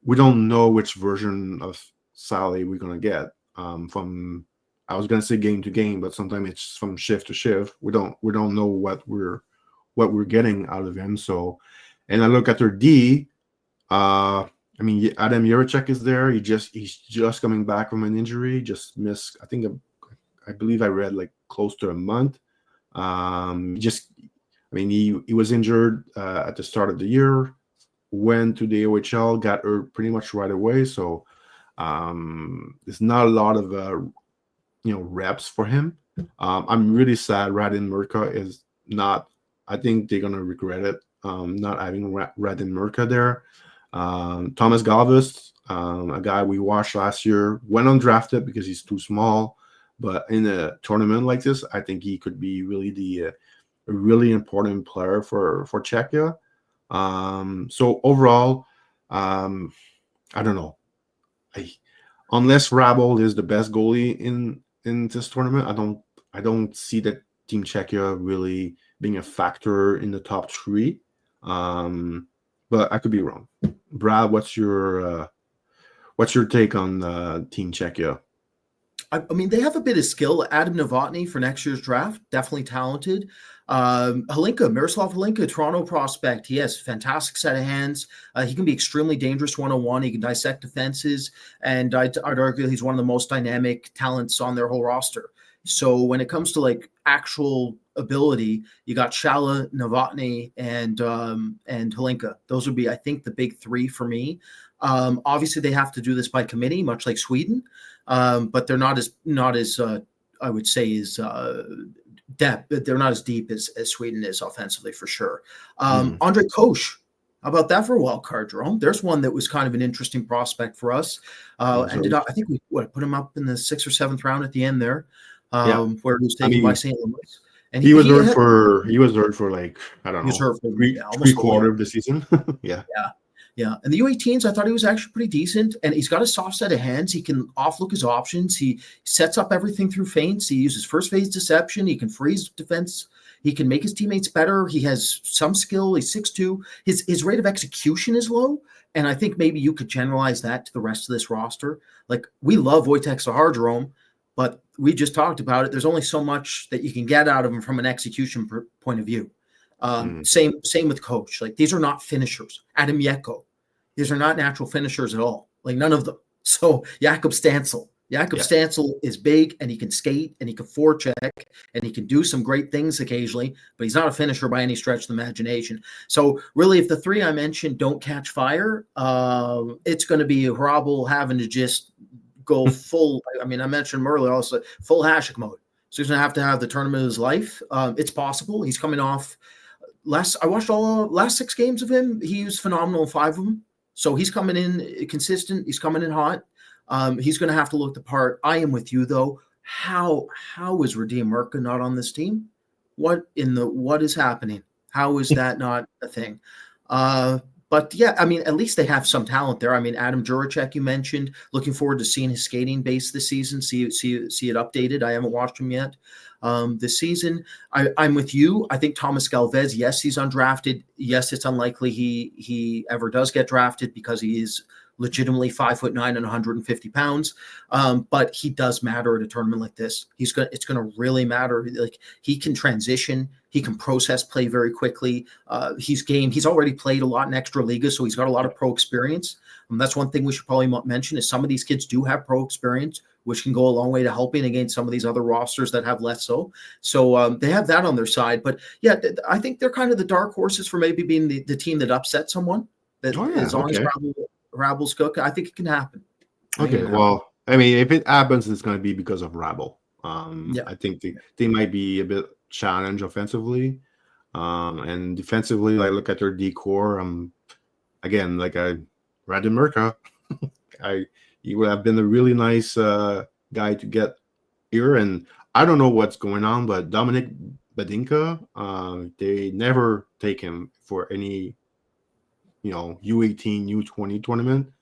we don't know which version of Saleh we're gonna get from. I was gonna say game to game, but sometimes it's from shift to shift. We don't know what we're getting out of him. So, and I look at their D. I mean, Adam Jiricek is there. He's just coming back from an injury. Just missed. I believe I read like close to a month. He was injured at the start of the year. Went to the OHL, got hurt pretty much right away. So there's not a lot of reps for him. I'm really sad Radin Murka is not. I think they're gonna regret it. Not having Radin Murka there. Thomas Galvis, a guy we watched last year, went undrafted because he's too small. But in a tournament like this, I think he could be really a really important player for Czechia. So overall, I don't know. Unless Rabel is the best goalie in this tournament, I don't see that Team Czechia really being a factor in the top three. but I could be wrong. Brad, what's your take on Team Czechia? I mean, they have a bit of skill. Adam Novotny for next year's draft, definitely talented. Miroslav Halinka, Toronto prospect. He has a fantastic set of hands. He can be extremely dangerous one-on-one. He can dissect defenses, and I'd argue he's one of the most dynamic talents on their whole roster. So when it comes to like actual ability, you got Shala, Novotny, and Halinka. Those would be, I think, the big three for me. Obviously, they have to do this by committee, much like Sweden, but they're not as I would say is depth. They're not as deep as Sweden is offensively for sure. Andre Kosh, how about that for a wild card, Jerome? There's one that was kind of an interesting prospect for us. Ended up, I think we put him up in the 6th or 7th round at the end there, where he was taken by St. Louis. And he was hurt for like, I don't know, three quarter of the season. Yeah. And the U18s, I thought he was actually pretty decent. And he's got a soft set of hands. He can offlook his options. He sets up everything through feints. He uses first phase deception. He can freeze defense. He can make his teammates better. He has some skill. He's 6'2". His rate of execution is low. And I think maybe you could generalize that to the rest of this roster. Like, we love Wojtek Sahar, Jerome, but we just talked about it. There's only so much that you can get out of him from an execution point of view. Same with Coach. Like, these are not finishers. Adam Yeko, these are not natural finishers at all. Like, none of them. So Jakob Stancil is big, and he can skate, and he can forecheck, and he can do some great things occasionally, but he's not a finisher by any stretch of the imagination. So really, if the three I mentioned don't catch fire, it's going to be Hrabal having to just go full. I mean, I mentioned him earlier also, full Hasek mode. So he's going to have the tournament of his life. It's possible. He's coming off I watched all last 6 games of him. He was phenomenal in 5 of them. So he's coming in consistent. He's coming in hot. He's going to have to look the part. I am with you though. How is Radim Merka not on this team? What is happening? How is that not a thing? But yeah, I mean, at least they have some talent there. I mean, Adam Juracek, you mentioned. Looking forward to seeing his skating base this season. See it updated. I haven't watched him yet. This season, I'm with you. I think Thomas Galvez, yes, he's undrafted. Yes, it's unlikely he ever does get drafted because he is legitimately 5'9" and 150 pounds. But he does matter at a tournament like this. It's going to really matter. Like, he can transition. He can process play very quickly. He's game. He's already played a lot in extra liga, so he's got a lot of pro experience. That's one thing we should probably mention is some of these kids do have pro experience, which can go a long way to helping against some of these other rosters that have less so. So they have that on their side. But yeah, I think they're kind of the dark horses for maybe being the team that upsets someone. As long as Rabel's cook, I think it can happen. Well, I mean, if it happens, it's going to be because of Rabel. I think they might be a bit challenged offensively. And defensively, I look at their decor. Again, like Radim Merka, he would have been a really nice guy to get here. And I don't know what's going on, but Dominic Badinka, they never take him for any, U18, U20 tournament.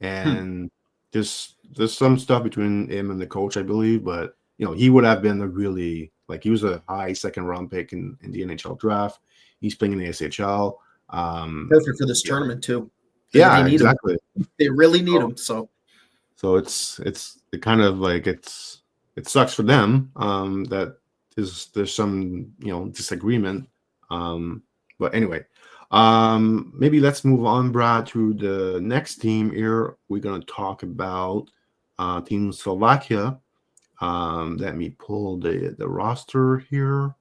And there's some stuff between him and the coach, I believe. But, he would have been he was a high 2nd round pick in the NHL draft. He's playing in the SHL. Perfect for this tournament too. They need exactly. Him. They really need him. So it's kind of like it sucks for them that there's some disagreement. But anyway, maybe let's move on, Brad, to the next team here. We're gonna talk about Team Slovakia. Let me pull the roster here.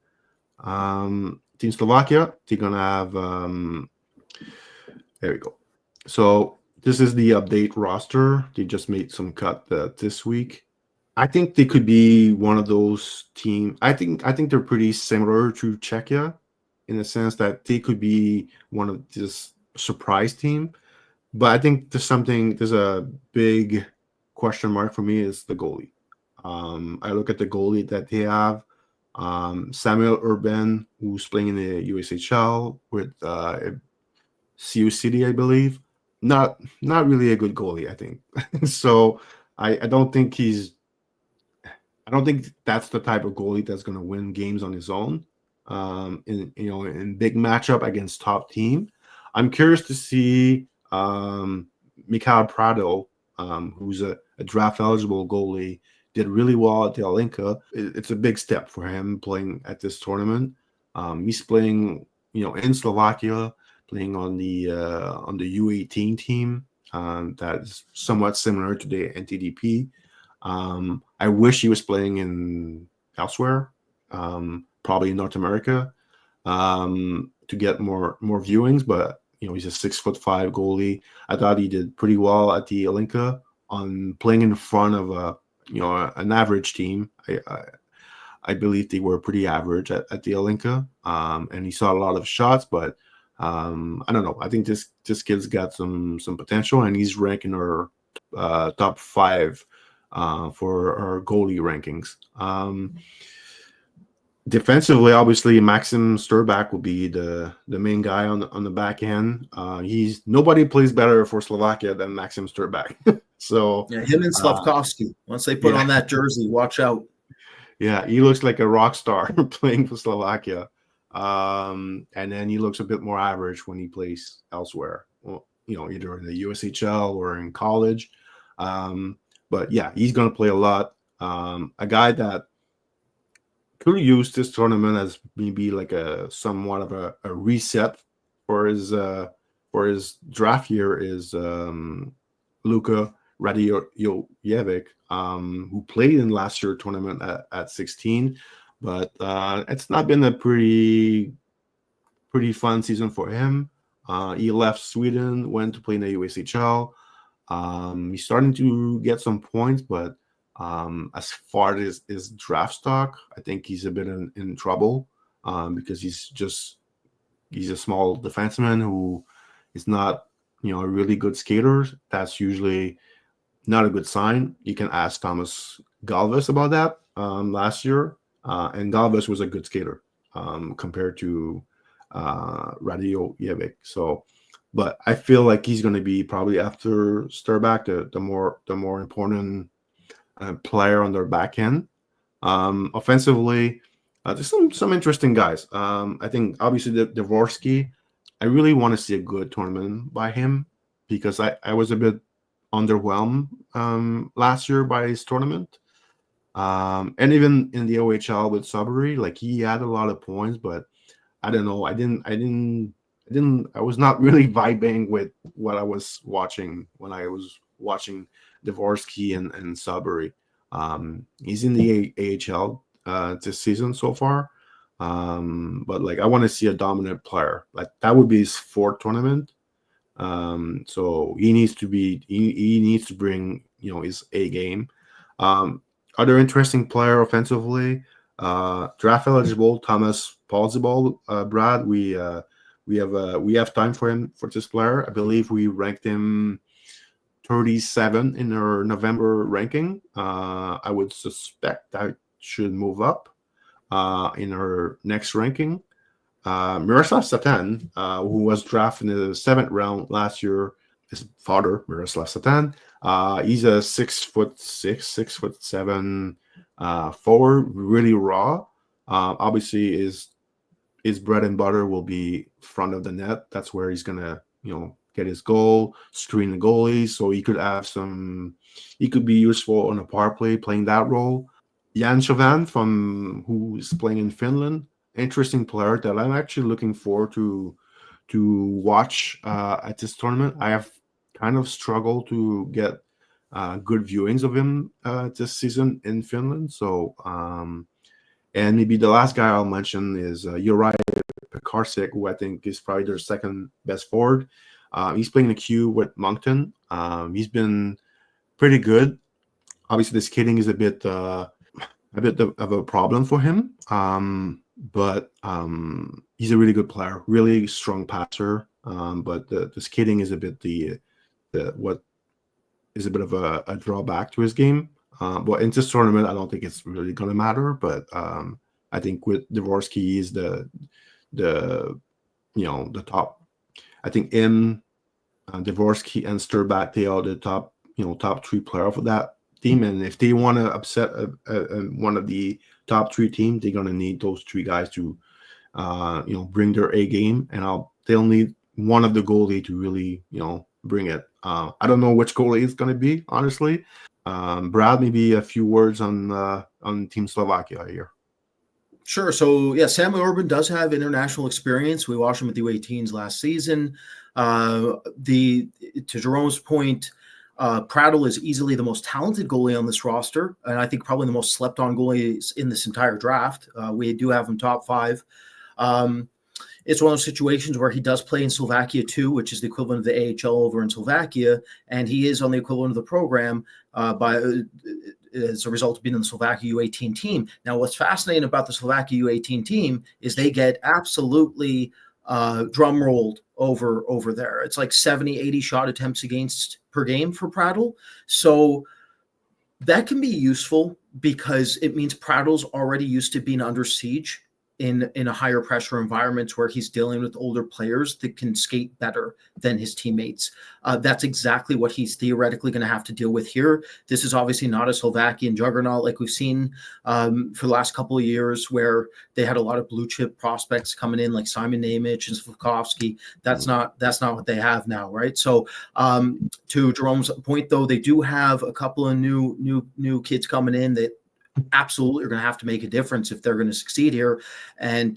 Team Slovakia, they're gonna have there we go. So this is the update roster. They just made some cut this week. I think they could be one of those teams. I think they're pretty similar to Czechia in the sense that they could be one of this surprise team. But I think there's a big question mark for me is the goalie. I look at the goalie that they have. Samuel Urban, who's playing in the USHL with CU City, I believe. Not really a good goalie, I think. So I don't think that's the type of goalie that's going to win games on his own. In big matchup against top team. I'm curious to see Mikhail Prado, who's a draft eligible goalie, did really well at the Alinka. It's a big step for him playing at this tournament. He's playing, in Slovakia, playing on the U18 team that is somewhat similar to the NTDP. I wish he was playing in elsewhere, probably in North America, to get more viewings. But he's a 6'5" goalie. I thought he did pretty well at the Alinka on playing in front of an average team. I believe they were pretty average at the Alinka, and he saw a lot of shots. But I don't know. I think this kid's got some potential, and he's ranking our top 5 for our goalie rankings. Defensively, obviously, Maxim Sturbak will be the main guy on the back end. Nobody plays better for Slovakia than Maxim Sturbak. So yeah, him and Slavkovsky. Once they put on that jersey, watch out. Yeah, he looks like a rock star playing for Slovakia, and then he looks a bit more average when he plays elsewhere. Well, either in the USHL or in college. But yeah, he's going to play a lot. A guy that could use this tournament as maybe like a somewhat of a reset for his draft year is Luka Radiojevic, who played in last year's tournament at 16, but it's not been a pretty fun season for him. He left Sweden, went to play in the USHL. He's starting to get some points, but as far as his draft stock, I think he's a bit in trouble because he's a small defenseman who is not a really good skater. That's usually not a good sign. You can ask Thomas Galvis about that last year, and Galvis was a good skater compared to Radiojevic. So, but I feel like he's going to be probably after Sturbak the more important player on their back end. Offensively, there's some interesting guys. I think obviously the Dvorsky. I really want to see a good tournament by him because I was a bit underwhelmed last year by his tournament. And even in the OHL with Sudbury, like he had a lot of points, but I don't know. I was not really vibing with what I was watching when I was watching Dvorsky and Sudbury. He's in the AHL this season so far. But like I want to see a dominant player. Like that would be his 4th tournament. So he needs to bring his A game. Other interesting player offensively, draft eligible Thomas Paulsebol, Brad. We have time for him for this player. I believe we ranked him 37 in our November ranking. I would suspect that should move up in our next ranking. Miroslav Satan, who was drafted in the 7th round last year, his father, Miroslav Satan, he's a 6'6", 6'7" forward, really raw. Obviously, his bread and butter will be front of the net. That's where he's gonna, get his goal, screen the goalies. So he could be useful on a power play, playing that role. Jan Chauvin who's playing in Finland, interesting player that I'm actually looking forward to watch at this tournament. I have kind of struggled to get good viewings of him this season in Finland. So, and maybe the last guy I'll mention is Juraj Pekarsik, who I think is probably their 2nd best forward. He's playing the Q with Moncton. He's been pretty good. Obviously, the skating is a bit of a problem for him. But he's a really good player, really strong passer. But the skating is a bit what is a bit of a drawback to his game. But in this tournament, I don't think it's really going to matter. But I think with Dvorsky, he's the top. I think Dvorsky and Sturbak, they are the top 3 player for that team. And if they want to upset one of the top 3 teams, they're going to need those 3 guys to bring their A game, and they'll need one of the goalie to really, bring it. I don't know which goalie it's going to be, honestly. Brad, maybe a few words on Team Slovakia here. Sure. So yeah, Samuel Urban does have international experience. We watched him at the U18s last season. To Jerome's point, Prattle is easily the most talented goalie on this roster, and I think probably the most slept on goalies in this entire draft. We do have him top 5. It's one of those situations where he does play in Slovakia too, which is the equivalent of the AHL over in Slovakia, and he is on the equivalent of the program as a result of being in the Slovakia U18 team. Now, what's fascinating about the Slovakia U18 team is they get absolutely drum rolled over there. It's like 70, 80 shot attempts against per game for Prattle. So that can be useful because it means Prattle's already used to being under siege in a higher pressure environment where he's dealing with older players that can skate better than his teammates. That's exactly what he's theoretically going to have to deal with here. This is obviously not a Slovakian juggernaut like we've seen for the last couple of years, where they had a lot of blue chip prospects coming in like Simon Nemec and Slavkovsky. That's not what they have now, right? So to Jerome's point, though, they do have a couple of new kids coming in that absolutely are going to have to make a difference if they're going to succeed here. And,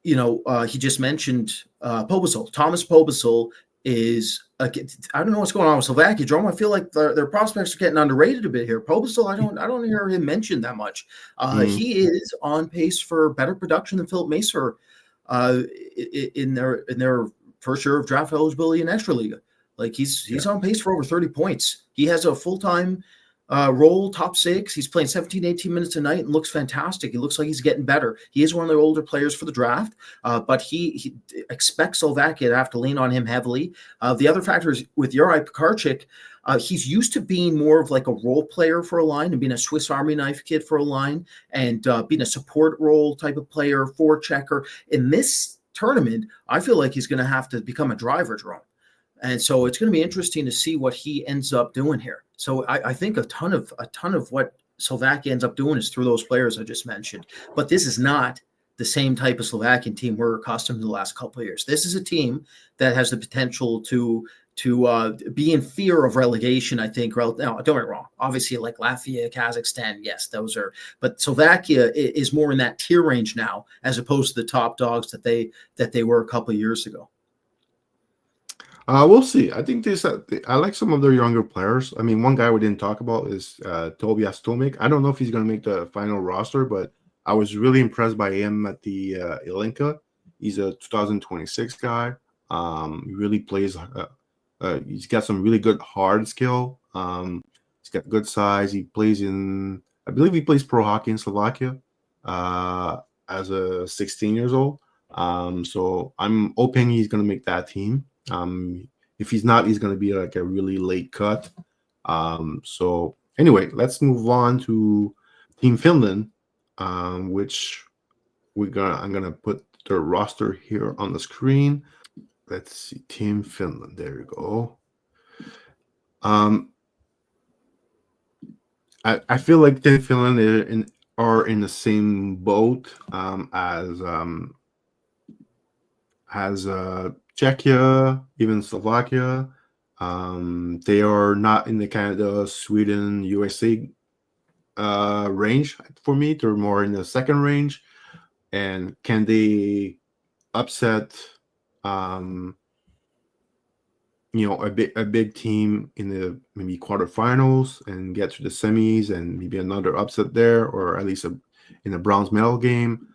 he just mentioned Pobasol. Thomas Pobasol is, I don't know what's going on with Slovakia, Jerome. I feel like their prospects are getting underrated a bit here. Pobasol, I don't hear him mentioned that much. He is on pace for better production than Philip Macer in their first year of draft eligibility in Extraliga. Like he's on pace for over 30 points. He has a full-time role, top 6. He's playing 17, 18 minutes a night and looks fantastic. He looks like he's getting better. He is one of the older players for the draft, but he expects Slovakia to have to lean on him heavily. The other factor is with Juraj Pekarczyk, he's used to being more of like a role player for a line and being a Swiss Army knife kid for a line and being a support role type of player, forechecker. In this tournament, I feel like he's going to have to become a driver, Jerome. And so it's going to be interesting to see what he ends up doing here. So I think a ton of what Slovakia ends up doing is through those players I just mentioned. But this is not the same type of Slovakian team we're accustomed to the last couple of years. This is a team that has the potential to be in fear of relegation, I think. Now, don't get me wrong. Obviously, like Latvia, Kazakhstan, yes, those are. But Slovakia is more in that tier range now, as opposed to the top dogs that they were a couple of years ago. We'll see. I think I like some of their younger players. I mean, one guy we didn't talk about is Tobias Tomic. I don't know if he's going to make the final roster, but I was really impressed by him at the Ilinka. He's a 2026 guy. He really plays. He's got some really good hard skill. He's got good size. He plays I believe he plays pro hockey in Slovakia as a 16 years old. So I'm hoping he's going to make that team. If he's not, he's going to be like a really late cut. So anyway, let's move on to Team Finland, which I'm going to put the roster here on the screen. Let's see, Team Finland. There you go. I feel like Team Finland are in the same boat as Czechia, even Slovakia. They are not in the Canada, Sweden, USA range for me. They're more in the second range. And can they upset a big team in the maybe quarterfinals and get to the semis and maybe another upset there, or at least in a bronze medal game?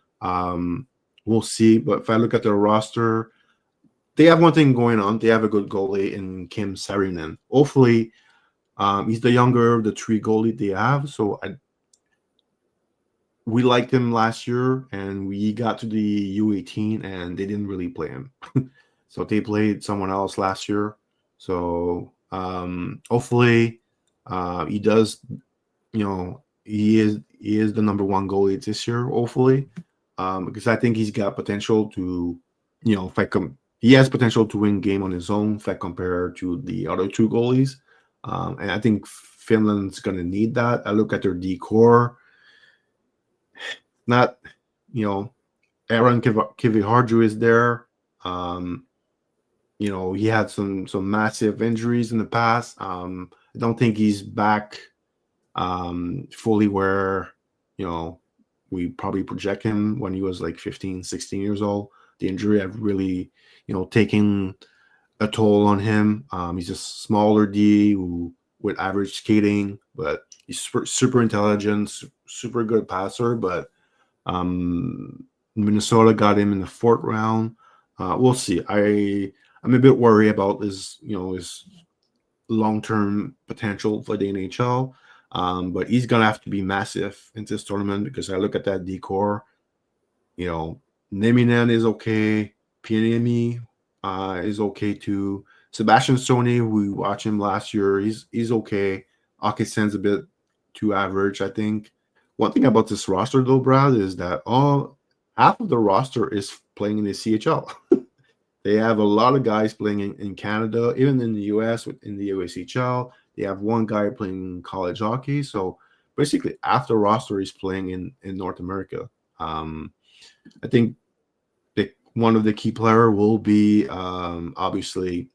We'll see. But if I look at their roster, they have one thing going on. They have a good goalie in Kim Saarinen. Hopefully, he's the younger of the 3 goalie they have. So we liked him last year, and we got to the U18, and they didn't really play him. So they played someone else last year. So hopefully, he does. He is the number 1 goalie this year. Hopefully, because I think he's got potential to, if I he has potential to win game on his own if I compare to the other 2 goalies. And I think Finland's going to need that. I look at their D-core. Not, Aaron Kiviharju is there. He had some massive injuries in the past. I don't think he's back fully where we probably project him when he was like 15, 16 years old. The injury have really taken a toll on him. He's a smaller D who with average skating, but he's super intelligent, super good passer. But Minnesota got him in the fourth round. We'll see. I'm a bit worried about his long term potential for the NHL. But he's gonna have to be massive in this tournament because I look at that decor. Neminen is okay. Pianemi is okay too. Sebastian Sony, we watched him last year. He's okay. Akesen's a bit too average, I think. One thing about this roster, though, Brad, is that half of the roster is playing in the CHL. They have a lot of guys playing in Canada, even in the US, in the USHL. They have one guy playing college hockey. So basically, half the roster is playing in North America. I think one of the key player will be obviously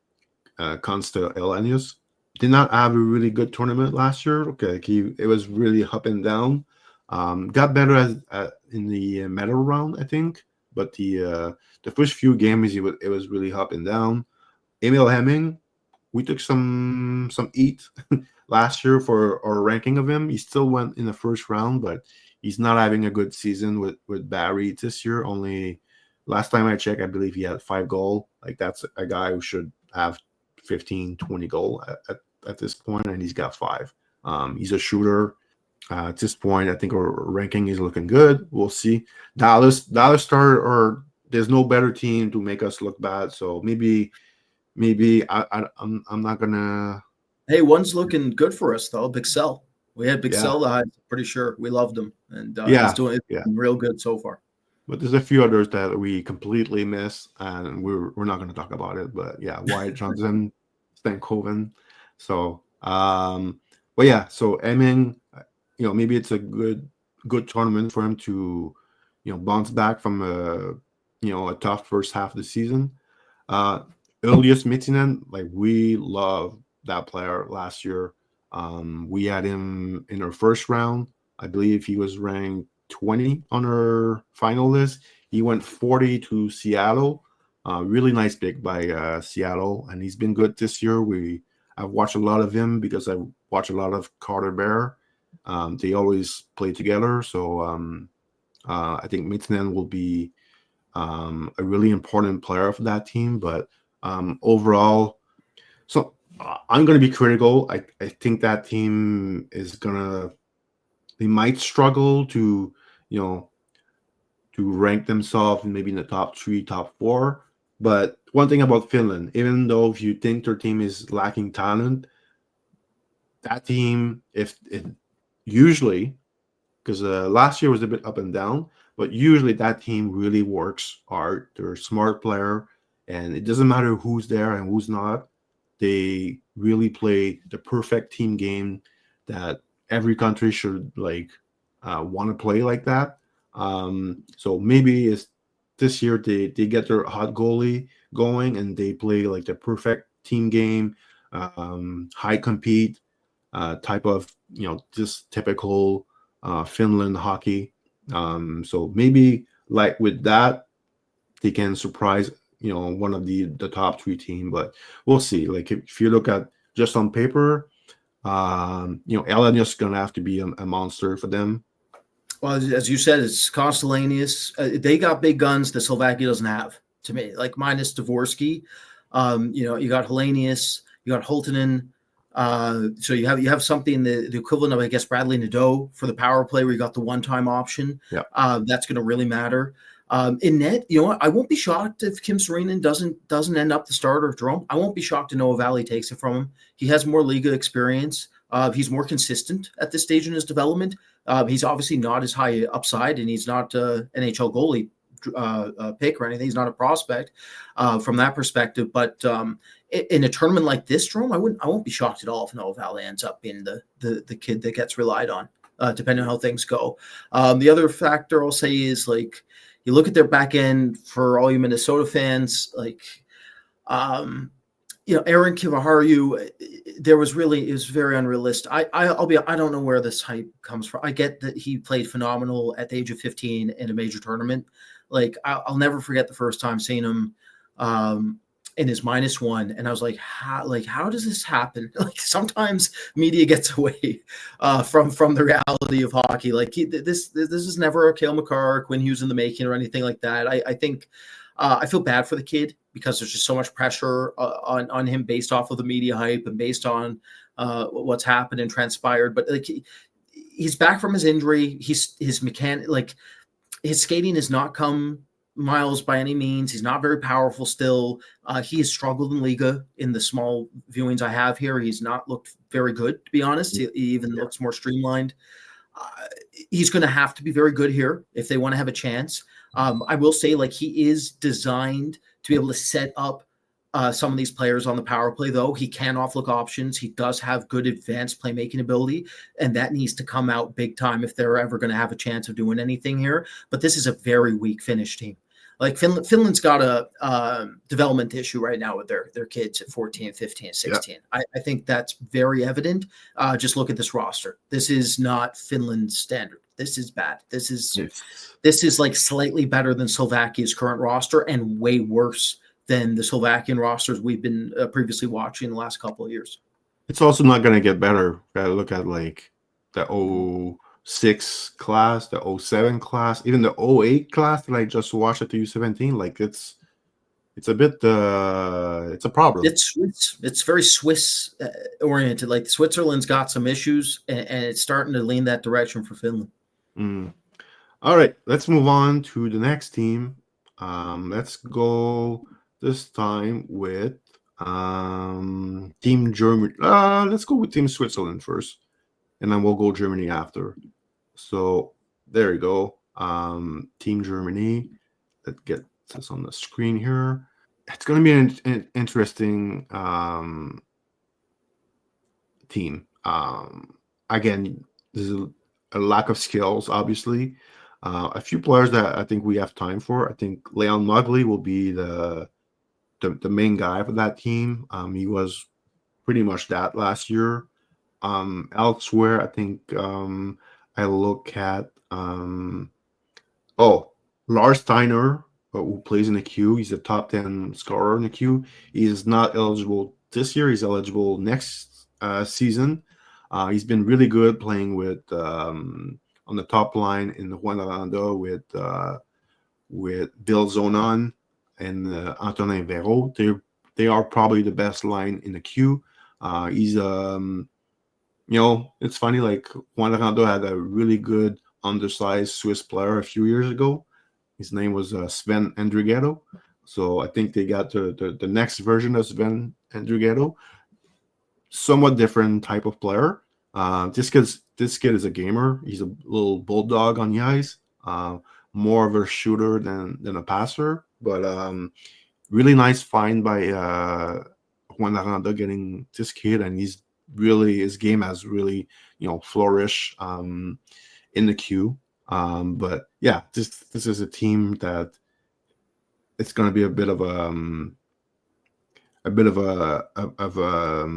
Consta Elenius. Did not have a really good tournament last year. Okay, it was really up and down. Got better in the medal round, I think, but the first few games it was really up and down. Emil Hemming, we took some heat last year for our ranking of him. He still went in the first round, but he's not having a good season with Barry this year. Only last time I checked, I believe he had 5 goals. Like that's a guy who should have 15, 20 goal at this point, and he's got 5. He's a shooter. At this point, I think our ranking is looking good. We'll see. Dallas Star, or there's no better team to make us look bad. So maybe I'm not gonna. Hey, one's looking good for us though. Big Cell. We had Big Yeah, Cell. I'm pretty sure we loved him, and he's yeah, doing it yeah. real good so far. But there's a few others that we completely miss, and we're not gonna talk about it. But yeah, Wyatt Johnson, Stan Coven. So but yeah, so Emin, maybe it's a good tournament for him to bounce back from a tough first half of the season. Earliest Mittinen, like we love that player last year. We had him in our first round. I believe he was ranked 20 on our final list. He went 40 to Seattle. Really nice pick by Seattle, and he's been good this year. I've watched a lot of him because I watch a lot of Carter Bear. They always play together, so I think Mittinen will be a really important player for that team. But overall, so I'm going to be critical. I think that team they might struggle to rank themselves maybe in the top 3, top 4. But one thing about Finland, even though if you think their team is lacking talent, that team, if it usually, because last year was a bit up and down, but usually that team really works hard. They're a smart player, and it doesn't matter who's there and who's not. They really play the perfect team game that every country should want to play like that. So maybe it's this year they get their hot goalie going and they play like the perfect team game, high compete type of just typical Finland hockey. So maybe like with that they can surprise one of the top 3 team, but we'll see. Like if you look at just on paper, Elenius gonna have to be a monster for them. Well, as you said, it's Constellaneous. They got big guns that Slovakia doesn't have, to me. Like minus Dvorsky, you got Hellenius, you got Holtonen. So you have something the equivalent of, I guess, Bradley Nadeau for the power play, where you got the one-time option. Yeah. That's going to really matter. In net, I won't be shocked if Kim Serenen doesn't end up the starter of Jerome. I won't be shocked to Noah Valley takes it from him. He has more Liga experience. He's more consistent at this stage in his development. He's obviously not as high upside, and he's not NHL goalie pick or anything. He's not a prospect from that perspective. But in a tournament like this, Jerome, I won't be shocked at all if Noah Valley ends up being the kid that gets relied on, depending on how things go. The other factor I'll say is, like, you look at their back end for all you Minnesota fans, like Aaron Kivaharu, it was very unrealistic. I don't know where this hype comes from. I get that he played phenomenal at the age of 15 in a major tournament. Like I'll never forget the first time seeing him in his -1, and I was like, how does this happen? Like sometimes media gets away from the reality of hockey. Like this is never a Cale Makar, Quinn Hughes in the making or anything like that. I think I feel bad for the kid because there's just so much pressure on him based off of the media hype and based on what's happened and transpired. But like he's back from his injury. His skating has not come miles by any means. He's not very powerful still. He has struggled in Liga in the small viewings I have here. He's not looked very good, to be honest. He even looks more streamlined. He's going to have to be very good here if they want to have a chance. I will say, like, he is designed to be able to set up some of these players on the power play, though. He can offlook options. He does have good advanced playmaking ability, and that needs to come out big time if they're ever going to have a chance of doing anything here. But this is a very weak Finnish team. Like Finland's got a development issue right now with their kids at 14, 15, 16. Yeah. I think that's very evident. Just look at this roster. This is not Finland's standard. This is bad. This is like slightly better than Slovakia's current roster and way worse than the Slovakian rosters we've been previously watching the last couple of years. It's also not going to get better. Gotta look at like the 06 class, the 07 class, even the 08 class that I just watched at the U17. Like it's a bit it's a problem. It's very Swiss oriented. Like Switzerland's got some issues, and it's starting to lean that direction for Finland. All right, let's move on to the next team. Let's go this time with Team Germany. Let's go with Team Switzerland first, and then we'll go Germany after. So there you go. Team Germany. Let's get this on the screen here. It's going to be an interesting team. Again, there's a lack of skills, obviously. A few players that I think we have time for. I think Leon Mugley will be the main guy for that team. He was pretty much that last year. Elsewhere, I think I look at Lars Steiner, who plays in the queue. He's a top 10 scorer in the queue. He's not eligible this year. He's eligible next season. He's been really good playing with on the top line in the Juan Aranda with Bill Zonon and Antonin Véro. They are probably the best line in the queue. He's it's funny, like Juan Aranda had a really good undersized Swiss player a few years ago. His name was Sven Andrighetto. So I think they got the next version of Sven Andrighetto. Somewhat different type of player. This kid is a gamer. He's a little bulldog on the ice. More of a shooter than a passer. But really nice find by Juan Aranda getting this kid, and his game has really flourished in the queue. But yeah, this is a team that it's going to be a bit of a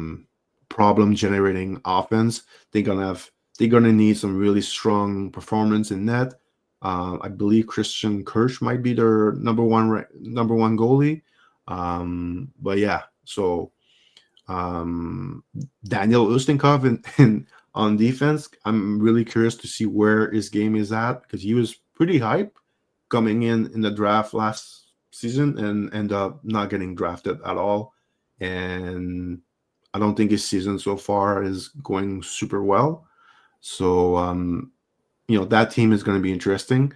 problem generating offense. They're gonna need some really strong performance in net. I believe Christian Kirsch might be their number one goalie. But yeah, so Daniel Ustinkov in on defense, I'm really curious to see where his game is at, because he was pretty hype coming in the draft last season and end up not getting drafted at all. And I don't think his season so far is going super well. So, that team is going to be interesting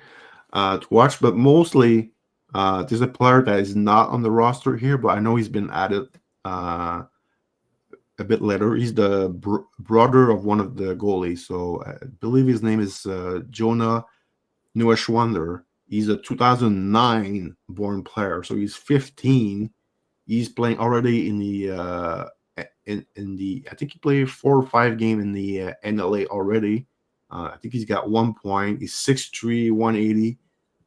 to watch. But mostly, there's a player that is not on the roster here, but I know he's been added a bit later. He's the brother of one of the goalies. So I believe his name is Jonah Neuschwander. He's a 2009 born player. So he's 15. He's playing already in the I think he played 4 or 5 games in the NLA already. I think he's got 1 point. He's 6'3", 180.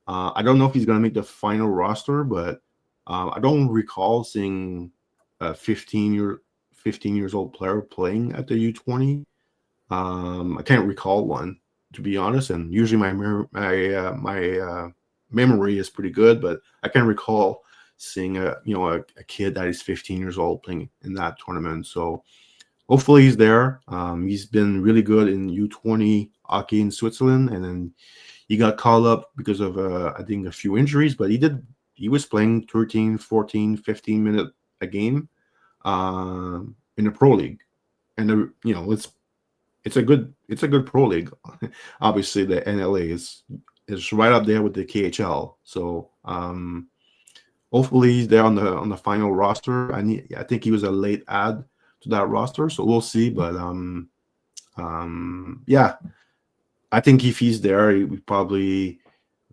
I don't know if he's going to make the final roster, but I don't recall seeing a 15 years old player playing at the U20. I can't recall one, to be honest. And usually my memory is pretty good, but I can't recall seeing a kid that is 15 years old playing in that tournament. So hopefully he's there. He's been really good in U20 hockey in Switzerland, and then he got called up because of I think a few injuries, but he was playing 13, 14, 15 minutes a game in the pro league, and it's a good pro league. Obviously, the NLA is right up there with the KHL. So hopefully he's there on the final roster. I think he was a late add to that roster, so we'll see. But yeah, I think if he's there, he would probably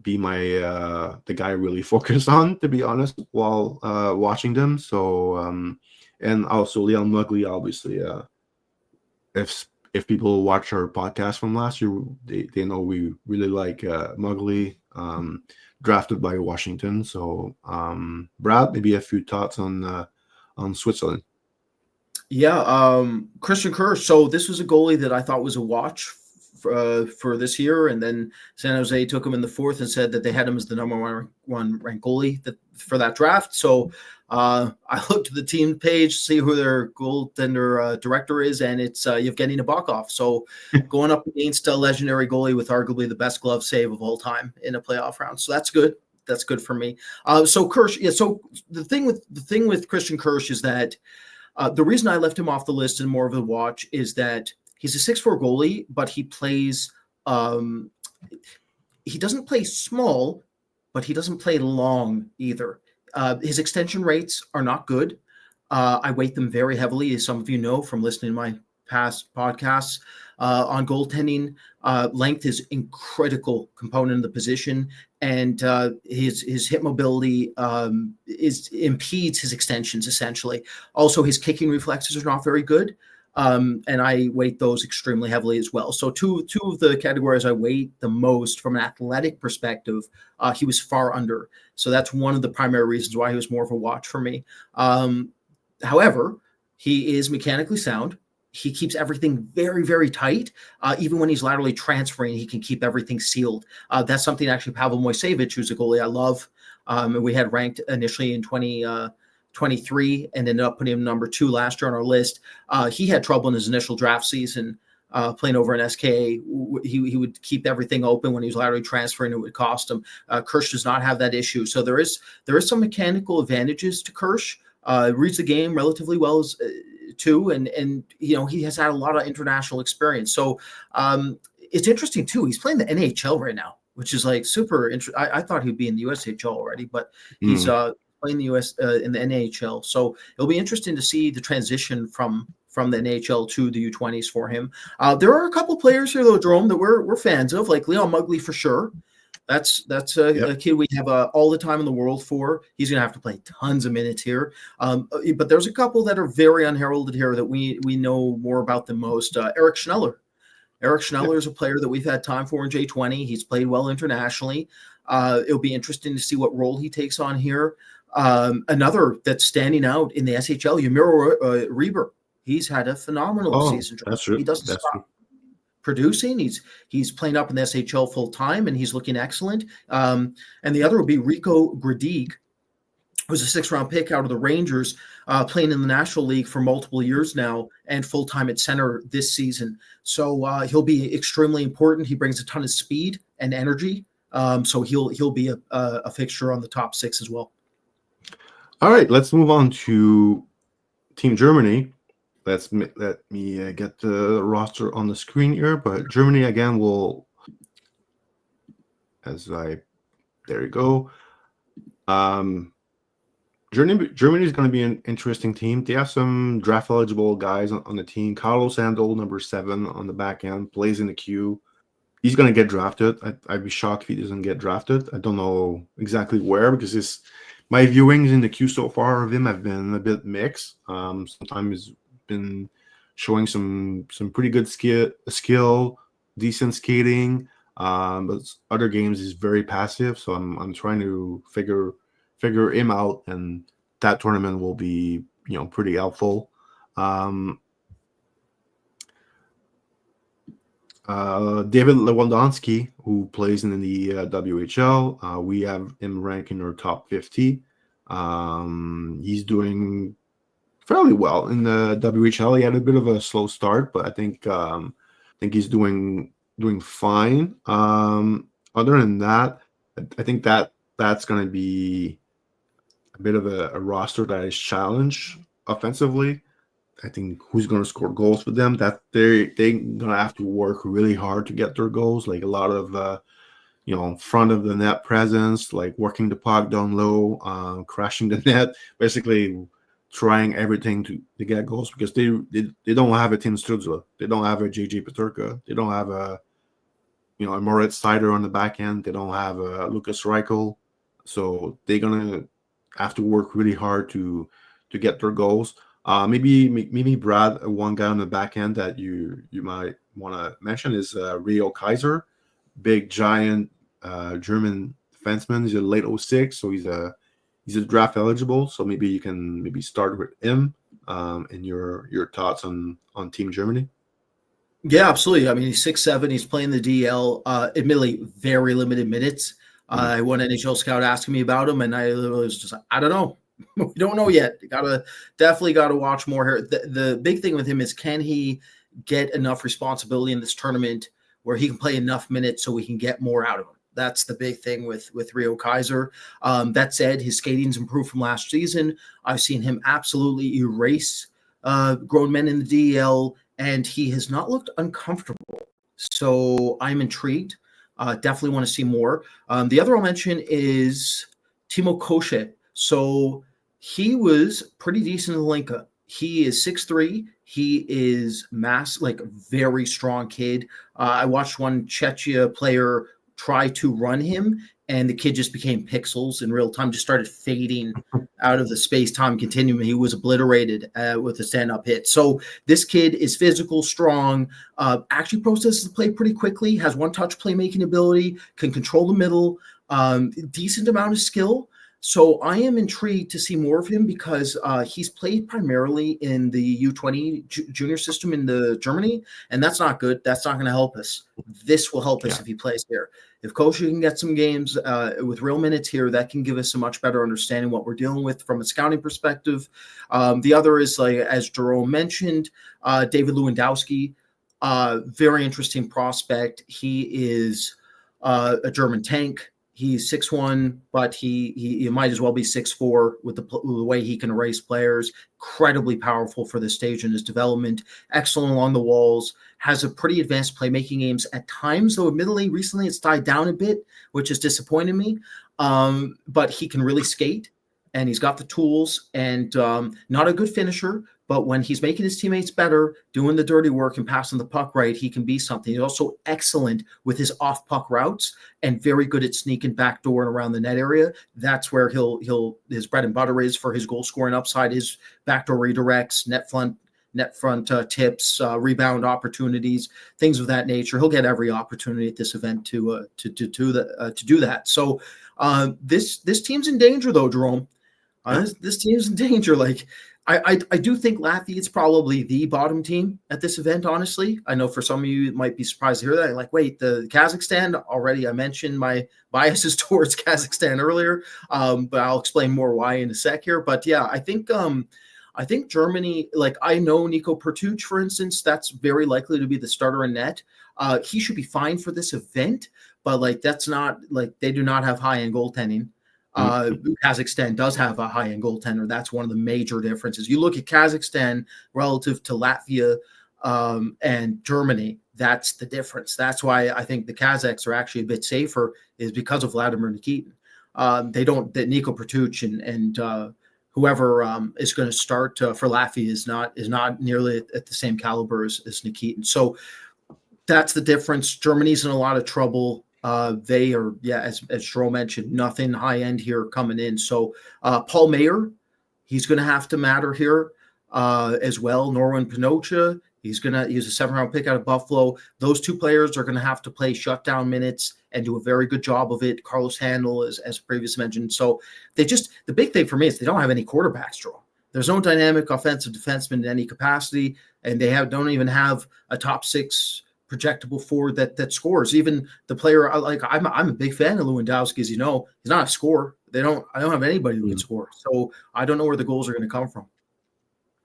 be my the guy I really focus on, to be honest, while watching them. So and also Leon Muggley, obviously. If people watch our podcast from last year, they know we really like Muggley, drafted by Washington. So Brad, maybe a few thoughts on Switzerland. Yeah, Christian Kirsch. So this was a goalie that I thought was a watch for this year, and then San Jose took him in the fourth and said that they had him as the number one ranked goalie for that draft. So I looked at the team page, see who their goaltender director is, and it's Yevgeny Nabokov. So going up against a legendary goalie with arguably the best glove save of all time in a playoff round. So that's good. That's good for me. So Kirsch, yeah. So the thing with Christian Kirsch is that the reason I left him off the list and more of a watch is that he's a 6'4" goalie, but he plays. He doesn't play small, but he doesn't play long either. His extension rates are not good. I weight them very heavily, as some of you know from listening to my past podcasts on goaltending. Length is a critical component of the position, and his hip mobility impedes his extensions essentially. Also, his kicking reflexes are not very good. And I weight those extremely heavily as well. So two of the categories I weight the most from an athletic perspective, he was far under. So that's one of the primary reasons why he was more of a watch for me. However, he is mechanically sound. He keeps everything very, very tight. Even when he's laterally transferring, he can keep everything sealed. That's something actually Pavel Moisevich, who's a goalie I love, and we had ranked initially in 2023 and ended up putting him number 2 last year on our list. He had trouble in his initial draft season playing over in SKA. He would keep everything open when he was laterally transferring. It would cost him. Kirsch does not have that issue. So there is some mechanical advantages to Kirsch. Reads the game relatively well too, and he has had a lot of international experience. So it's interesting too. He's playing the NHL right now, which is like super interesting. I thought he'd be in the USHL already, but he's playing the US in the NHL. So it'll be interesting to see the transition from the NHL to the U20s for him. There are a couple players here though, Jérôme, that we're fans of, like Leon Muggley for sure. That's a kid we have all the time in the world for. He's going to have to play tons of minutes here. But there's a couple that are very unheralded here that we know more about than most. Eric Schneller. Eric Schneller is a player that we've had time for in J20. He's played well internationally. It'll be interesting to see what role he takes on here. Another that's standing out in the SHL, Yamiro Reber. He's had a phenomenal season. That's true. He doesn't stop producing. He's playing up in the SHL full time, and he's looking excellent. And the other would be Rico Gredig, who's a 6th round pick out of the Rangers, playing in the National League for multiple years now and full time at center this season. So he'll be extremely important. He brings a ton of speed and energy. So he'll be a fixture on the top 6 as well. All right, let's move on to Team Germany. Let me get the roster on the screen here. But Germany again will, there you go. Germany is going to be an interesting team. They have some draft eligible guys on the team. Carlos Handel, number 7 on the back end, plays in the queue. He's going to get drafted. I'd be shocked if he doesn't get drafted. I don't know exactly where, because my viewings in the queue so far of him have been a bit mixed. Sometimes he's been showing some pretty good skill, decent skating, but other games he's very passive. So I'm trying to figure figure him out, and that tournament will be pretty helpful. David Lewandowski, who plays in the WHL, we have him ranked in our top 50. He's doing fairly well in the WHL. He had a bit of a slow start, but I think he's doing fine. Other than that, I think that's going to be a bit of a roster that is challenged offensively. I think who's going to score goals for them, that they're going to have to work really hard to get their goals. Like a lot of front of the net presence, like working the puck down low, crashing the net, basically trying everything to get goals, because they don't have a Tim Stutzla, they don't have a JJ Peterka, they don't have a Moritz Seider on the back end, they don't have a Lucas Reichel, so they're gonna have to work really hard to get their goals. Maybe Brad, one guy on the back end that you might want to mention is Rio Kaiser, big giant German defenseman. He's a late 06, so he's a draft eligible. So maybe you can start with him. And your thoughts on Team Germany. Yeah, absolutely. I mean, he's 6'7". He's playing the DL. Admittedly, very limited minutes. One NHL scout asking me about him, and I was just like, I don't know. We don't know yet. Definitely got to watch more here. The big thing with him is, can he get enough responsibility in this tournament where he can play enough minutes so we can get more out of him? That's the big thing with Rio Kaiser. That said, his skating's improved from last season. I've seen him absolutely erase grown men in the DL, and he has not looked uncomfortable. So I'm intrigued. Definitely want to see more. The other I'll mention is Timo Koshe. So he was pretty decent in the Linka. He is 6'3". He is very strong kid. I watched one Czechia player try to run him, and the kid just became pixels in real time, just started fading out of the space-time continuum. He was obliterated with a stand-up hit. So this kid is physical, strong, actually processes the play pretty quickly, has one-touch playmaking ability, can control the middle, decent amount of skill. So I am intrigued to see more of him, because he's played primarily in the U20 junior system in the Germany, and that's not good. That's not going to help us. This will help us if he plays here. If Koshe can get some games with real minutes here, that can give us a much better understanding what we're dealing with from a scouting perspective. The other is, like as Jérôme mentioned, David Lewandowski, very interesting prospect. He is a German tank. He's 6'1", but he might as well be 6'4" with the way he can erase players. Incredibly powerful for this stage in his development. Excellent along the walls. Has a pretty advanced playmaking games at times, though admittedly recently it's died down a bit, which has disappointed me. But he can really skate, and he's got the tools, and not a good finisher. But when he's making his teammates better, doing the dirty work and passing the puck right, he can be something. He's also excellent with his off-puck routes and very good at sneaking backdoor and around the net area. That's where his bread and butter is for his goal scoring upside, his backdoor redirects, net front tips, rebound opportunities, things of that nature. He'll get every opportunity at this event to do that. So this team's in danger, though, Jérôme. This team's in danger. Like, I do think Latvia is probably the bottom team at this event, honestly. I know for some of you, it might be surprised to hear that. Like, wait, the Kazakhstan, already I mentioned my biases towards Kazakhstan earlier, but I'll explain more why in a sec here. But yeah, I think Germany, like I know Nico Pertuch, for instance, that's very likely to be the starter in net. He should be fine for this event, but like that's not like they do not have high-end goaltending. Kazakhstan does have a high-end goaltender. That's one of the major differences. You look at Kazakhstan relative to Latvia and Germany, that's the difference. That's why I think the Kazakhs are actually a bit safer, is because of Vladimir Nikitin. That Nico Pertuch and whoever is going to start for Latvia is not nearly at the same caliber as Nikitin. So that's the difference. Germany's in a lot of trouble. They are, as Jérôme mentioned, nothing high end here coming in. So Paul Mayer, he's going to have to matter here as well. Norwin Pinocha He's a 7th-round pick out of Buffalo. Those two players are gonna have to play shutdown minutes and do a very good job of it. Carlos Handel, as previously mentioned. So the big thing for me is they don't have any quarterbacks draw. There's no dynamic offensive defenseman in any capacity, and they don't even have a top 6 projectable forward that scores. Even the player, I'm a big fan of Lewandowski, as you know. He's not a scorer. I don't have anybody who can score. So I don't know where the goals are going to come from.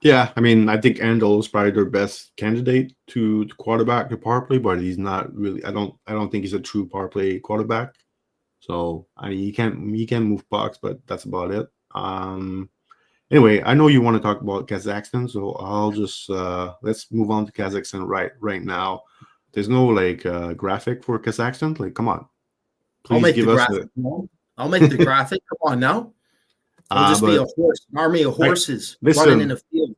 Yeah, I mean, I think Andel is probably their best candidate to quarterback the power play, but he's not really. I don't think he's a true power play quarterback. So I mean, he can move pucks, but that's about it. Anyway, I know you want to talk about Kazakhstan, so I'll just let's move on to Kazakhstan right now. There's no graphic for Kazakhstan. Like, come on, please give us the. I'll make the graphic. Come on now. It'll just be an army of horses running in a field.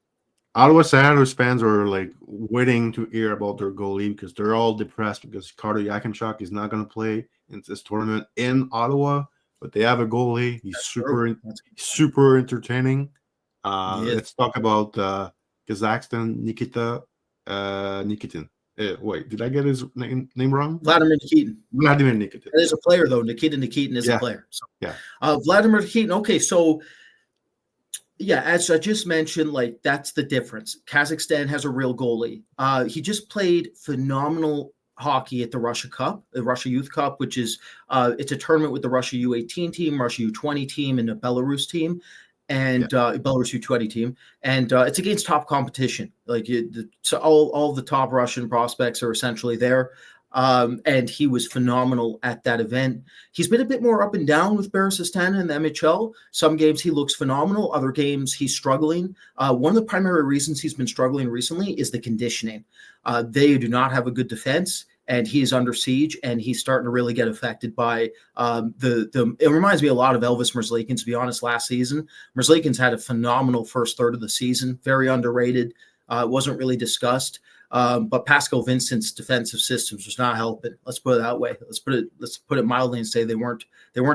Ottawa Senators fans are waiting to hear about their goalie because they're all depressed because Carter Yakimchuk is not going to play in this tournament in Ottawa, but they have a goalie. He's super entertaining. Let's talk about Kazakhstan, Nikita Nikitin. Wait, did I get his name wrong? Vladimir Nikitin. Vladimir Nikitin. That is a player, though. Nikita Nikitin is a player. So. Yeah. Vladimir Nikitin. Okay, so yeah, as I just mentioned, that's the difference. Kazakhstan has a real goalie. He just played phenomenal hockey at the Russia Cup, the Russia Youth Cup, which is it's a tournament with the Russia U18 team, Russia U20 team, and the Belarus team. And Belarus U20 team, and it's against top competition. So all the top Russian prospects are essentially there, and he was phenomenal at that event. He's been a bit more up and down with Belarus Astana in the MHL. Some games he looks phenomenal, other games he's struggling. One of the primary reasons he's been struggling recently is the conditioning. They do not have a good defense, and he's under siege, and he's starting to really get affected by it reminds me a lot of Elvis Merzlikins, to be honest, last season. Merzlikins had a phenomenal first third of the season, very underrated. It wasn't really discussed. But Pascal Vincent's defensive systems was not helping. Let's put it that way. Let's put it mildly and say they weren't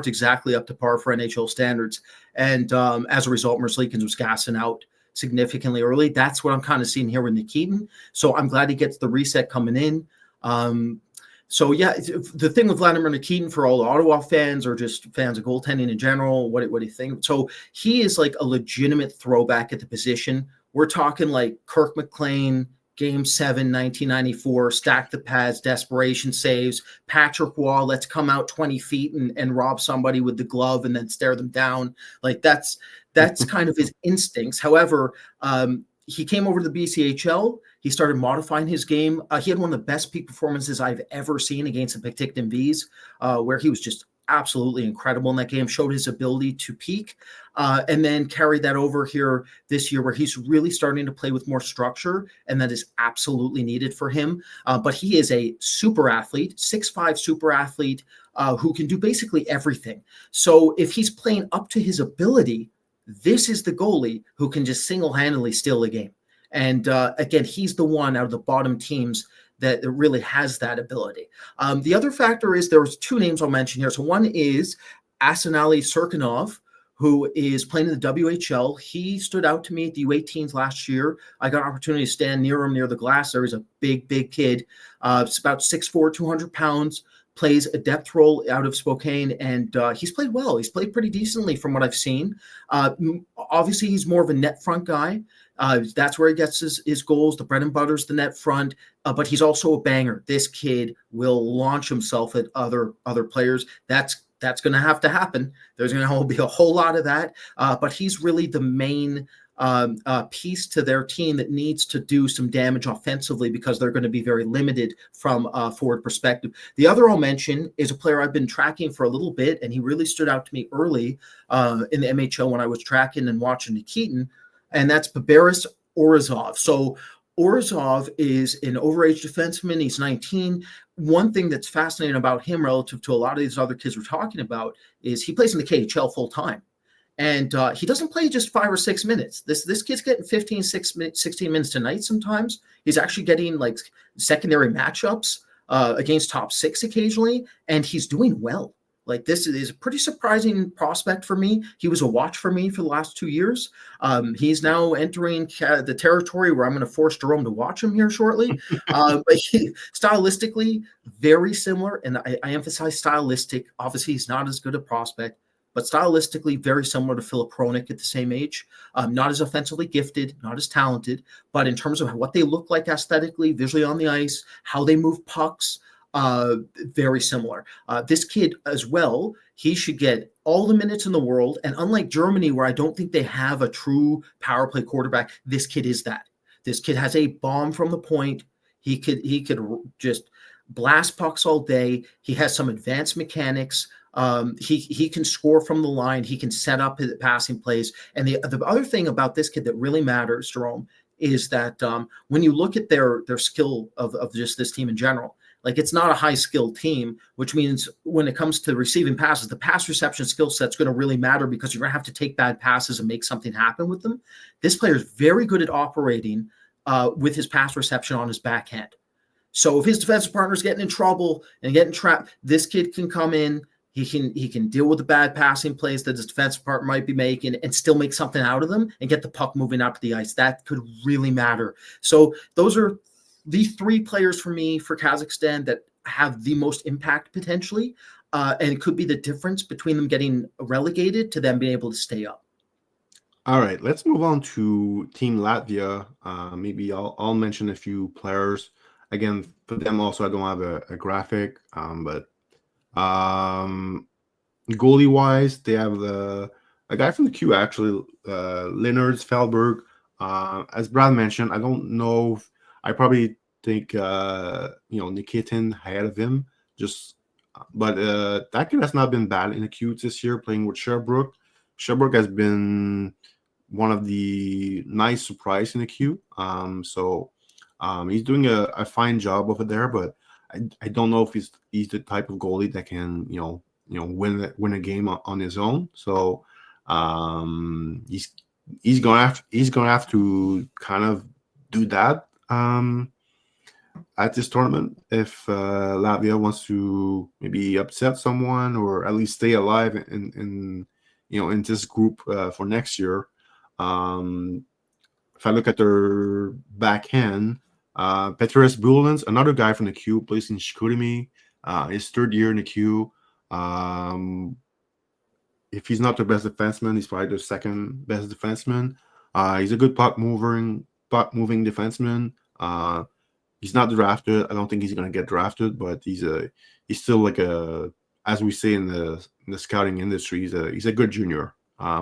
exactly up to par for NHL standards. And as a result, Merzlikins was gassing out significantly early. That's what I'm kind of seeing here with Nikitin. So I'm glad he gets the reset coming in. So yeah, the thing with Vladimir Nikitin for all the Ottawa fans or just fans of goaltending in general, what do you think? So he is a legitimate throwback at the position. We're talking Kirk McLean, Game 7, 1994, stack the pads, desperation saves, Patrick Waugh, let's come out 20 feet and rob somebody with the glove and then stare them down. That's kind of his instincts. However, he came over to the BCHL. He started modifying his game. He had one of the best peak performances I've ever seen against the Penticton Bees, where he was just absolutely incredible in that game, showed his ability to peak, and then carried that over here this year where he's really starting to play with more structure, and that is absolutely needed for him. But he is a super athlete, 6'5" super athlete who can do basically everything. So if he's playing up to his ability, this is the goalie who can just single-handedly steal a game. And again, he's the one out of the bottom teams that really has that ability. The other factor is there's two names I'll mention here. So one is Asanali Serkinov, who is playing in the WHL. He stood out to me at the U18s last year. I got an opportunity to stand near him near the glass. There is a big kid. It's about 6'4", 200 pounds. Plays a depth role out of Spokane, and he's played well. He's played pretty decently from what I've seen. Obviously, he's more of a net front guy. That's where he gets his goals. The bread and butter is the net front, but he's also a banger. This kid will launch himself at other players. That's going to have to happen. There's going to be a whole lot of that, but he's really the main piece to their team that needs to do some damage offensively because they're going to be very limited from a forward perspective. The other I'll mention is a player I've been tracking for a little bit, and he really stood out to me early in the MHL when I was tracking and watching Nikitin, and that's Boris Orazov. So Orazov is an overage defenseman. He's 19. One thing that's fascinating about him relative to a lot of these other kids we're talking about is he plays in the KHL full time. And he doesn't play just 5 or 6 minutes. This kid's getting 15, 16 minutes tonight sometimes. He's actually getting secondary matchups against top 6 occasionally, and he's doing well. Like, this is a pretty surprising prospect for me. He was a watch for me for the last 2 years. He's now entering the territory where I'm going to force Jérôme to watch him here shortly. But stylistically, very similar. And I emphasize stylistic. Obviously, he's not as good a prospect, but stylistically very similar to Filip Hronek at the same age. Not as offensively gifted, not as talented, but in terms of what they look like aesthetically, visually on the ice, how they move pucks, very similar. This kid as well, he should get all the minutes in the world. And unlike Germany, where I don't think they have a true power play quarterback, this kid is that. This kid has a bomb from the point. He could just blast pucks all day. He has some advanced mechanics. He can score from the line. He can set up his passing plays. And the other thing about this kid that really matters, Jérôme, is that when you look at their skill of just this team in general, like, it's not a high skilled team, which means when it comes to receiving passes, the pass reception skill set's going to really matter because you're going to have to take bad passes and make something happen with them. This player is very good at operating with his pass reception on his backhand. So if his defensive partner's getting in trouble and getting trapped, this kid can come in. He can deal with the bad passing plays that his defensive partner might be making and still make something out of them and get the puck moving up the ice. That could really matter. So those are the 3 players for me for Kazakhstan that have the most impact potentially. And it could be the difference between them getting relegated to them being able to stay up. All right, let's move on to Team Latvia. Maybe I'll mention a few players. Again, for them also, I don't have a graphic, but goalie-wise, they have a guy from the Q, actually, Leonard Feldberg. As Brad mentioned, I don't know if, I probably think Nikitin ahead of him. But that kid has not been bad in the Q this year, playing with Sherbrooke. Sherbrooke has been one of the nice surprise in the Q. So he's doing a fine job over there, but I don't know if he's the type of goalie that can win a game on his own. So he's gonna have to kind of do that at this tournament if Latvia wants to maybe upset someone or at least stay alive in this group for next year. If I look at their backhand, Petras Bulans, another guy from the Q, plays in Shkurimi, his 3rd year in the Q. If he's not the best defenseman, he's probably the 2nd best defenseman. He's a good puck moving defenseman. He's not drafted. I don't think he's going to get drafted, but he's still like as we say in the scouting industry, he's a good junior. I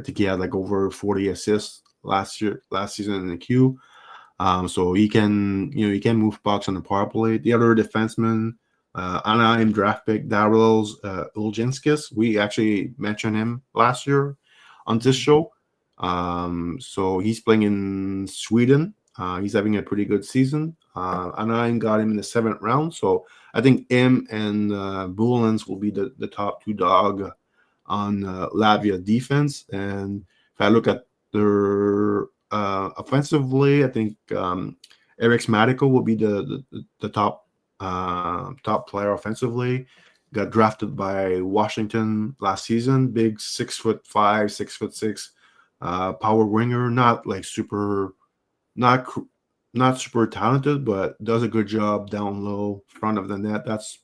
think he had like over 40 assists last season in the Q. So he can move pucks on the power play. The other defenseman, Anaheim draft pick Daryl Ulginskis. We actually mentioned him last year on this show. So he's playing in Sweden. He's having a pretty good season. Anaheim got him in the 7th round. So I think him and Bulans will be the top 2 dog on Latvia defense. And if I look at their offensively, I think Eric Smatiko will be the top player offensively. Got drafted by Washington last season. Big 6'5", 6'6", power winger. Not like not super talented, but does a good job down low, front of the net. That's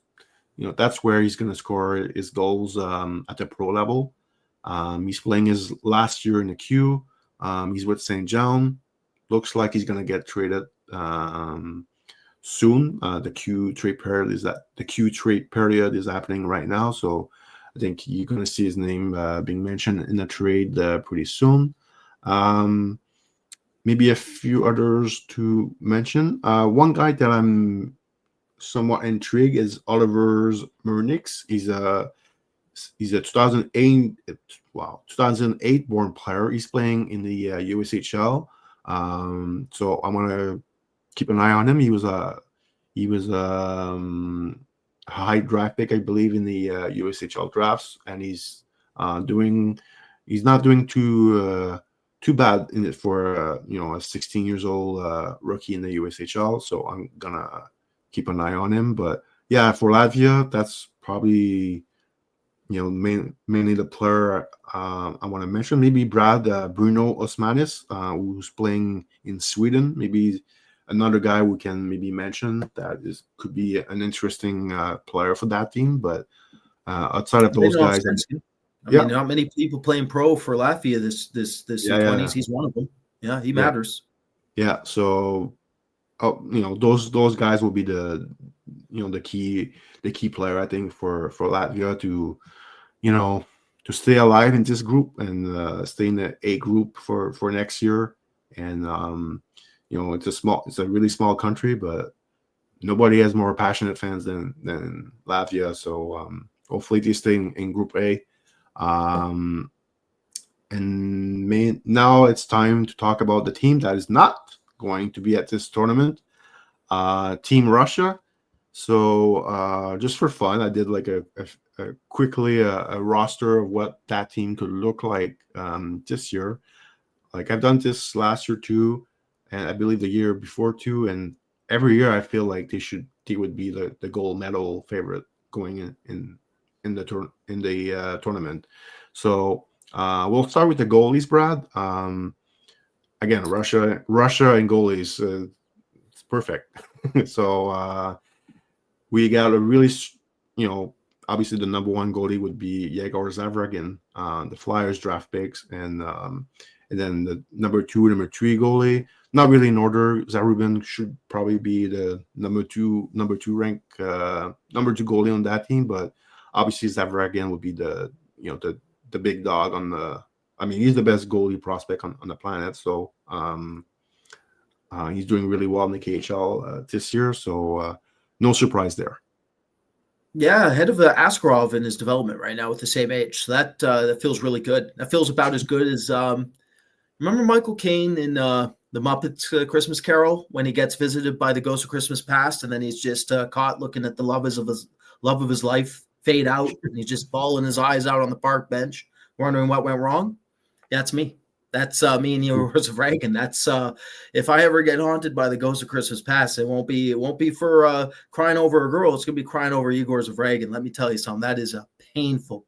where he's going to score his goals at the pro level. He's playing his last year in the Q. He's with St. John. Looks like he's going to get traded soon. The Q trade period is happening right now, so I think you're going to see his name being mentioned in the trade pretty soon. Maybe a few others to mention. One guy that I'm somewhat intrigued is Oliver Murnix. He's a 2008 born player. He's playing in the USHL. So I want to keep an eye on him. He was a high draft pick, I believe, in the USHL drafts, and he's not doing too bad in it for a 16 years old rookie in the USHL. So I'm gonna keep an eye on him. But yeah, for Latvia, that's probably mainly the player I want to mention. Maybe Brad Bruno Osmanis, who's playing in Sweden. Maybe another guy we can maybe mention that could be an interesting player for that team. But outside of those guys, I mean, not many people playing pro for Latvia this U20s. He's one of them. Yeah, he matters. Yeah. So, those guys will be the key player, I think, for Latvia to to stay alive in this group and stay in the A group for next year. And it's a really small country, but nobody has more passionate fans than Latvia. So hopefully they stay in Group A. And now it's time to talk about the team that is not going to be at this tournament, Team Russia. So just for fun, I did like quickly a roster of what that team could look like this year. Like I've done this last year too, and I believe the year before too. And every year I feel like they would be the gold medal favorite going in the tournament. So we'll start with the goalies, Brad. Again, Russia and goalies, it's perfect. So we got a really, obviously the number one goalie would be Yegor Zavragin, the Flyers draft picks, and then the number 2, number 3 goalie. Not really in order. Zarubin should probably be the number two rank, number 2 goalie on that team, but obviously Zavragin would be the big dog on the. I mean, he's the best goalie prospect on the planet. So he's doing really well in the KHL this year. So no surprise there. Yeah, ahead of Askarov in his development right now with the same age. So that feels really good. That feels about as good as remember Michael Caine in the Muppets Christmas Carol when he gets visited by the ghost of Christmas past, and then he's just caught looking at the love of his life fade out, and he's just bawling his eyes out on the park bench, wondering what went wrong. That's me. That's me and Yegor Zavragin. That's if I ever get haunted by the ghost of Christmas past, it won't be for crying over a girl. It's gonna be crying over Yegor Zavragin. Let me tell you something. That is a painful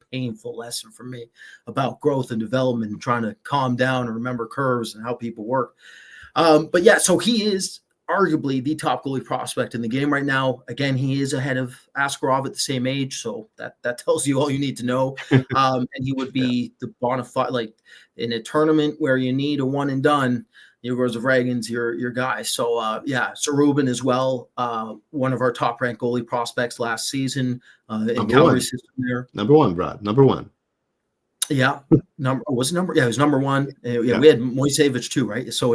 lesson for me about growth and development and trying to calm down and remember curves and how people work. But yeah, so he is arguably the top goalie prospect in the game right now. Again, he is ahead of Askarov at the same age, so that tells you all you need to know. And he would be the bona fide, like in a tournament where you need a one and done. Yegor Zavragin's your guy. So Zarubin as well, one of our top ranked goalie prospects last season in Calgary system there. Number 1, Brad. Number 1. Yeah, it was number 1. We had Moisevich too, right? So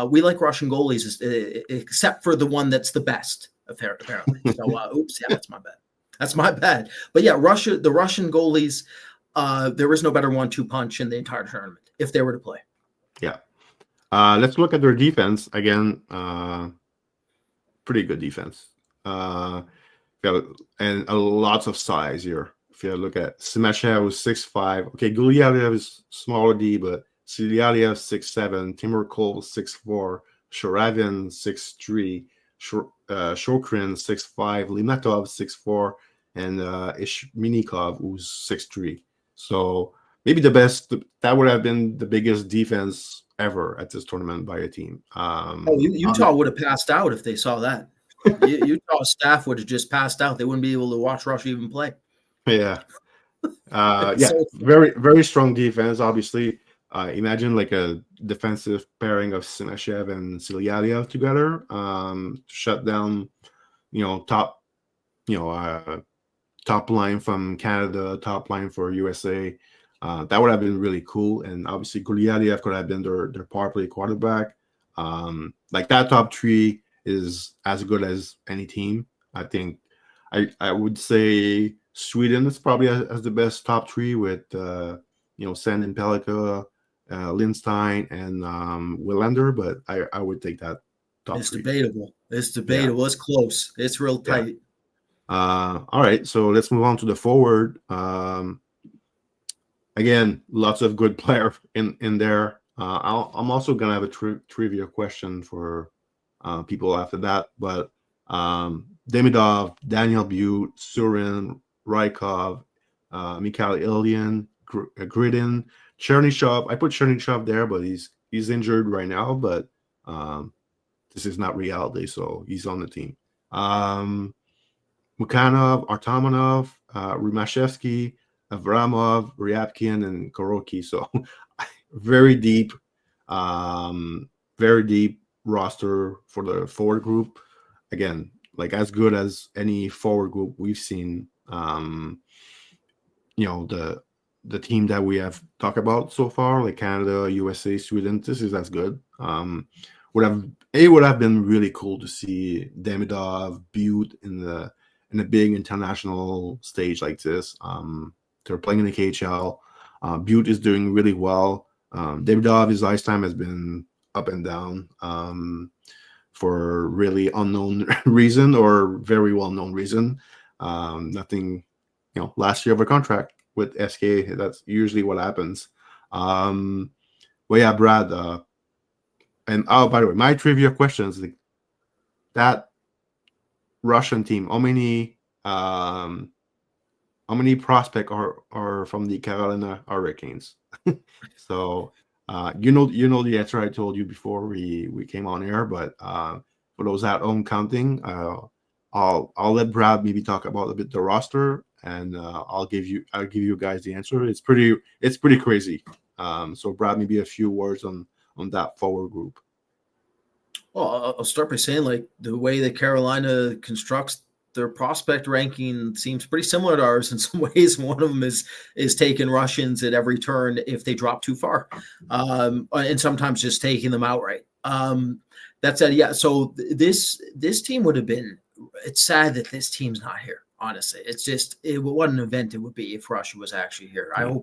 we like Russian goalies, except for the one that's the best, apparently. So oops, that's my bad. But yeah, the Russian goalies, there is no better 1-2 punch in the entire tournament if they were to play. Yeah, let's look at their defense again. Pretty good defense, and lots of size here. If you look at Simashev was 6'5". Okay, Gulyayev is smaller D, but Silyaliev 6'7", Timur Kol 6'4", Sharavin 6'3", Shokrin 6'5", Limatov 6'4", and Ishminikov who's 6'3". So maybe that would have been the biggest defense ever at this tournament by a team. Utah would have passed out if they saw that. Utah staff would have just passed out. They wouldn't be able to watch Russia even play. Yeah. Very, very strong defense, obviously. Imagine like a defensive pairing of Simashev and Silyaliev together to shut down, top line from Canada, top line for USA. That would have been really cool. And obviously Gulyayev could have been their power play quarterback. Like that top 3 is as good as any team. I think I would say Sweden is probably has the best top 3 with Sandin Pellikka, Lindstein, and Willander, but I would take that top 3. It's debatable. Yeah. It's close. It's real tight. All right, so let's move on to the forward. Again, lots of good player in there. I'm also gonna have a trivia question for people after that, but Demidov, Daniel Butte, Surin, Rykov, Mikhail Ilyin, Gridin, Chernyshov. I put Chernyshov there, but he's injured right now. But this is not reality, so he's on the team. Mukhanov, Artamonov, Rumashevsky, Avramov, Ryabkin, and Koroki. So very deep, very deep roster for the forward group. Again, like as good as any forward group we've seen. The team that we have talked about so far, like Canada, USA, Sweden, this is as good. It would have been really cool to see Demidov, Butte in a big international stage like this. They're playing in the KHL. Butte is doing really well. Demidov, his ice time has been up and down for really unknown reason or very well known reason. Nothing, last year of a contract with SK. That's usually what happens. But yeah, Brad. And by the way, my trivia questions: that Russian team, how many prospects are from the Carolina Hurricanes? So you know the answer I told you before we came on air, but for those at home counting, I'll let Brad maybe talk about a bit the roster, and I'll give you guys the answer. It's pretty crazy. So Brad, maybe a few words on that forward group. Well, I'll start by saying, like, the way that Carolina constructs their prospect ranking seems pretty similar to ours in some ways. One of them is taking Russians at every turn if they drop too far, and sometimes just taking them outright. That said, yeah. So this team would have been. It's sad that this team's not here. Honestly, it's just what an event it would be if Russia was actually here. Yeah.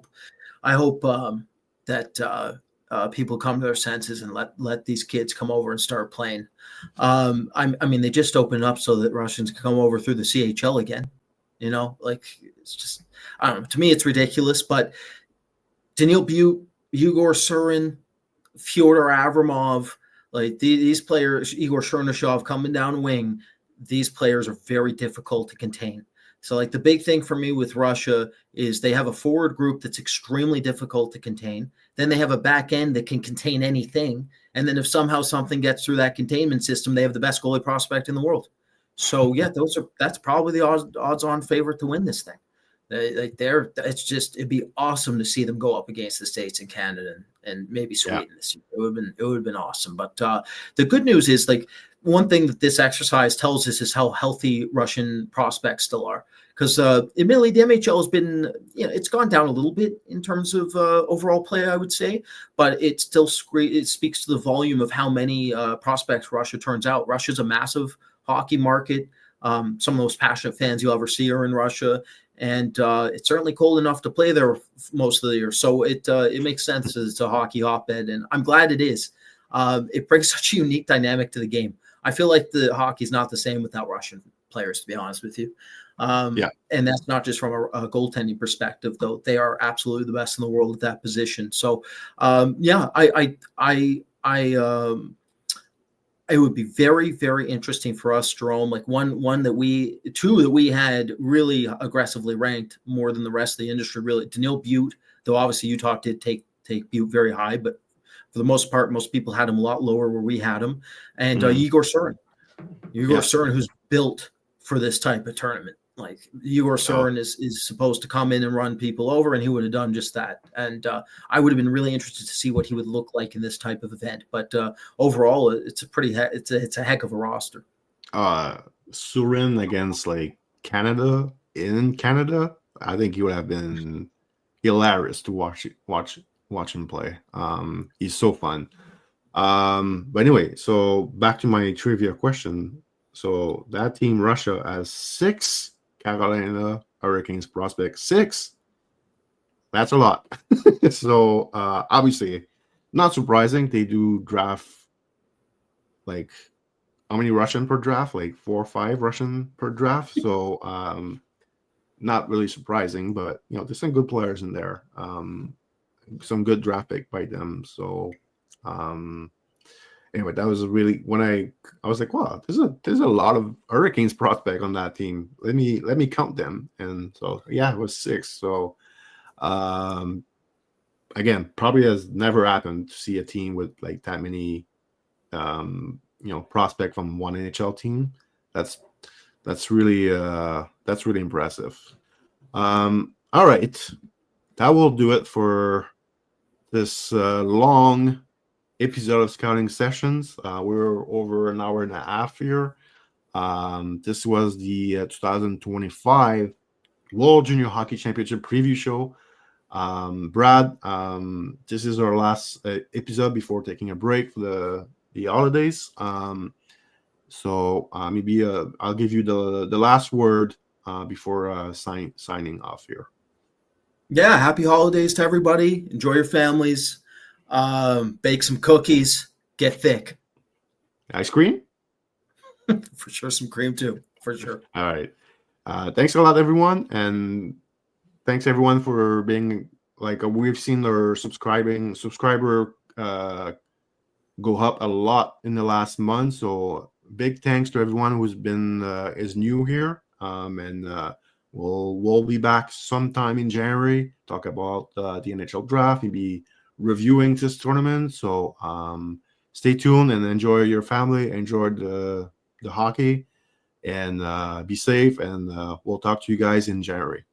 I hope that people come to their senses and let these kids come over and start playing. I mean, they just opened up so that Russians can come over through the CHL again. Like, it's just, I don't know. To me, it's ridiculous. But Daniil Butte, Yegor Surin, Fyodor Avramov, like these players, Igor Chernyshov coming down wing, these players are very difficult to contain. So, like, the big thing for me with Russia is they have a forward group that's extremely difficult to contain. Then they have a back end that can contain anything. And then if somehow something gets through that containment system, they have the best goalie prospect in the world. So, yeah, that's probably the odds-on favorite to win this thing. It'd be awesome to see them go up against the States and Canada and maybe Sweden this year. It would have been awesome. But the good news is, like, one thing that this exercise tells us is how healthy Russian prospects still are. Because admittedly, the MHL has been, it's gone down a little bit in terms of overall play, I would say, but it still speaks to the volume of how many prospects Russia turns out. Russia's a massive hockey market. Some of the most passionate fans you'll ever see are in Russia, and it's certainly cold enough to play there most of the year. So it makes sense as it's a hockey hotbed, and I'm glad it is. It brings such a unique dynamic to the game. I feel like the hockey's not the same without Russian players, to be honest with you. And that's not just from a goaltending perspective, though. They are absolutely the best in the world at that position. So, it would be very, very interesting for us, Jérôme. Like two that we had really aggressively ranked more than the rest of the industry. Really, Daniil Butte, though obviously Utah did take Butte very high, but for the most part, most people had him a lot lower where we had him. And Yegor Surin, Surin, who's built for this type of tournament. Like, Yegor Surin is supposed to come in and run people over, and he would have done just that. And I would have been really interested to see what he would look like in this type of event. But overall, it's a heck of a roster. Surin against, like, Canada in Canada, I think he would have been hilarious to watch him play. He's so fun. But anyway, so back to my trivia question. So that team, Russia, has 6 Carolina Hurricanes prospects. 6. That's a lot. So obviously, not surprising. They do draft, like, how many Russian per draft? Like 4 or 5 Russian per draft. So not really surprising, but there's some good players in there. Some good draft pick by them. So anyway, that was really when I was like, wow, there's a lot of Hurricanes prospect on that team. Let me count them, and so yeah, it was 6. So um, again, probably has never happened to see a team with like that many prospect from one NHL team. That's really impressive. All right, that will do it for this long episode of Scouting Sessions. We're over an hour and a half here. This was the 2025 World Junior Hockey Championship preview show. Brad, this is our last episode before taking a break for the holidays. So maybe I'll give you the last word before signing off here. Yeah, happy holidays to everybody. Enjoy your families. Bake some cookies. Get thick. Ice cream? For sure, some cream too. For sure. All right. Thanks a lot, everyone, and thanks everyone for being like we've seen our subscriber go up a lot in the last month. So big thanks to everyone who's been is new here, and we'll be back sometime in January. Talk about the NHL draft, maybe reviewing this tournament. So stay tuned and enjoy your family, enjoy the hockey, and be safe. And we'll talk to you guys in January.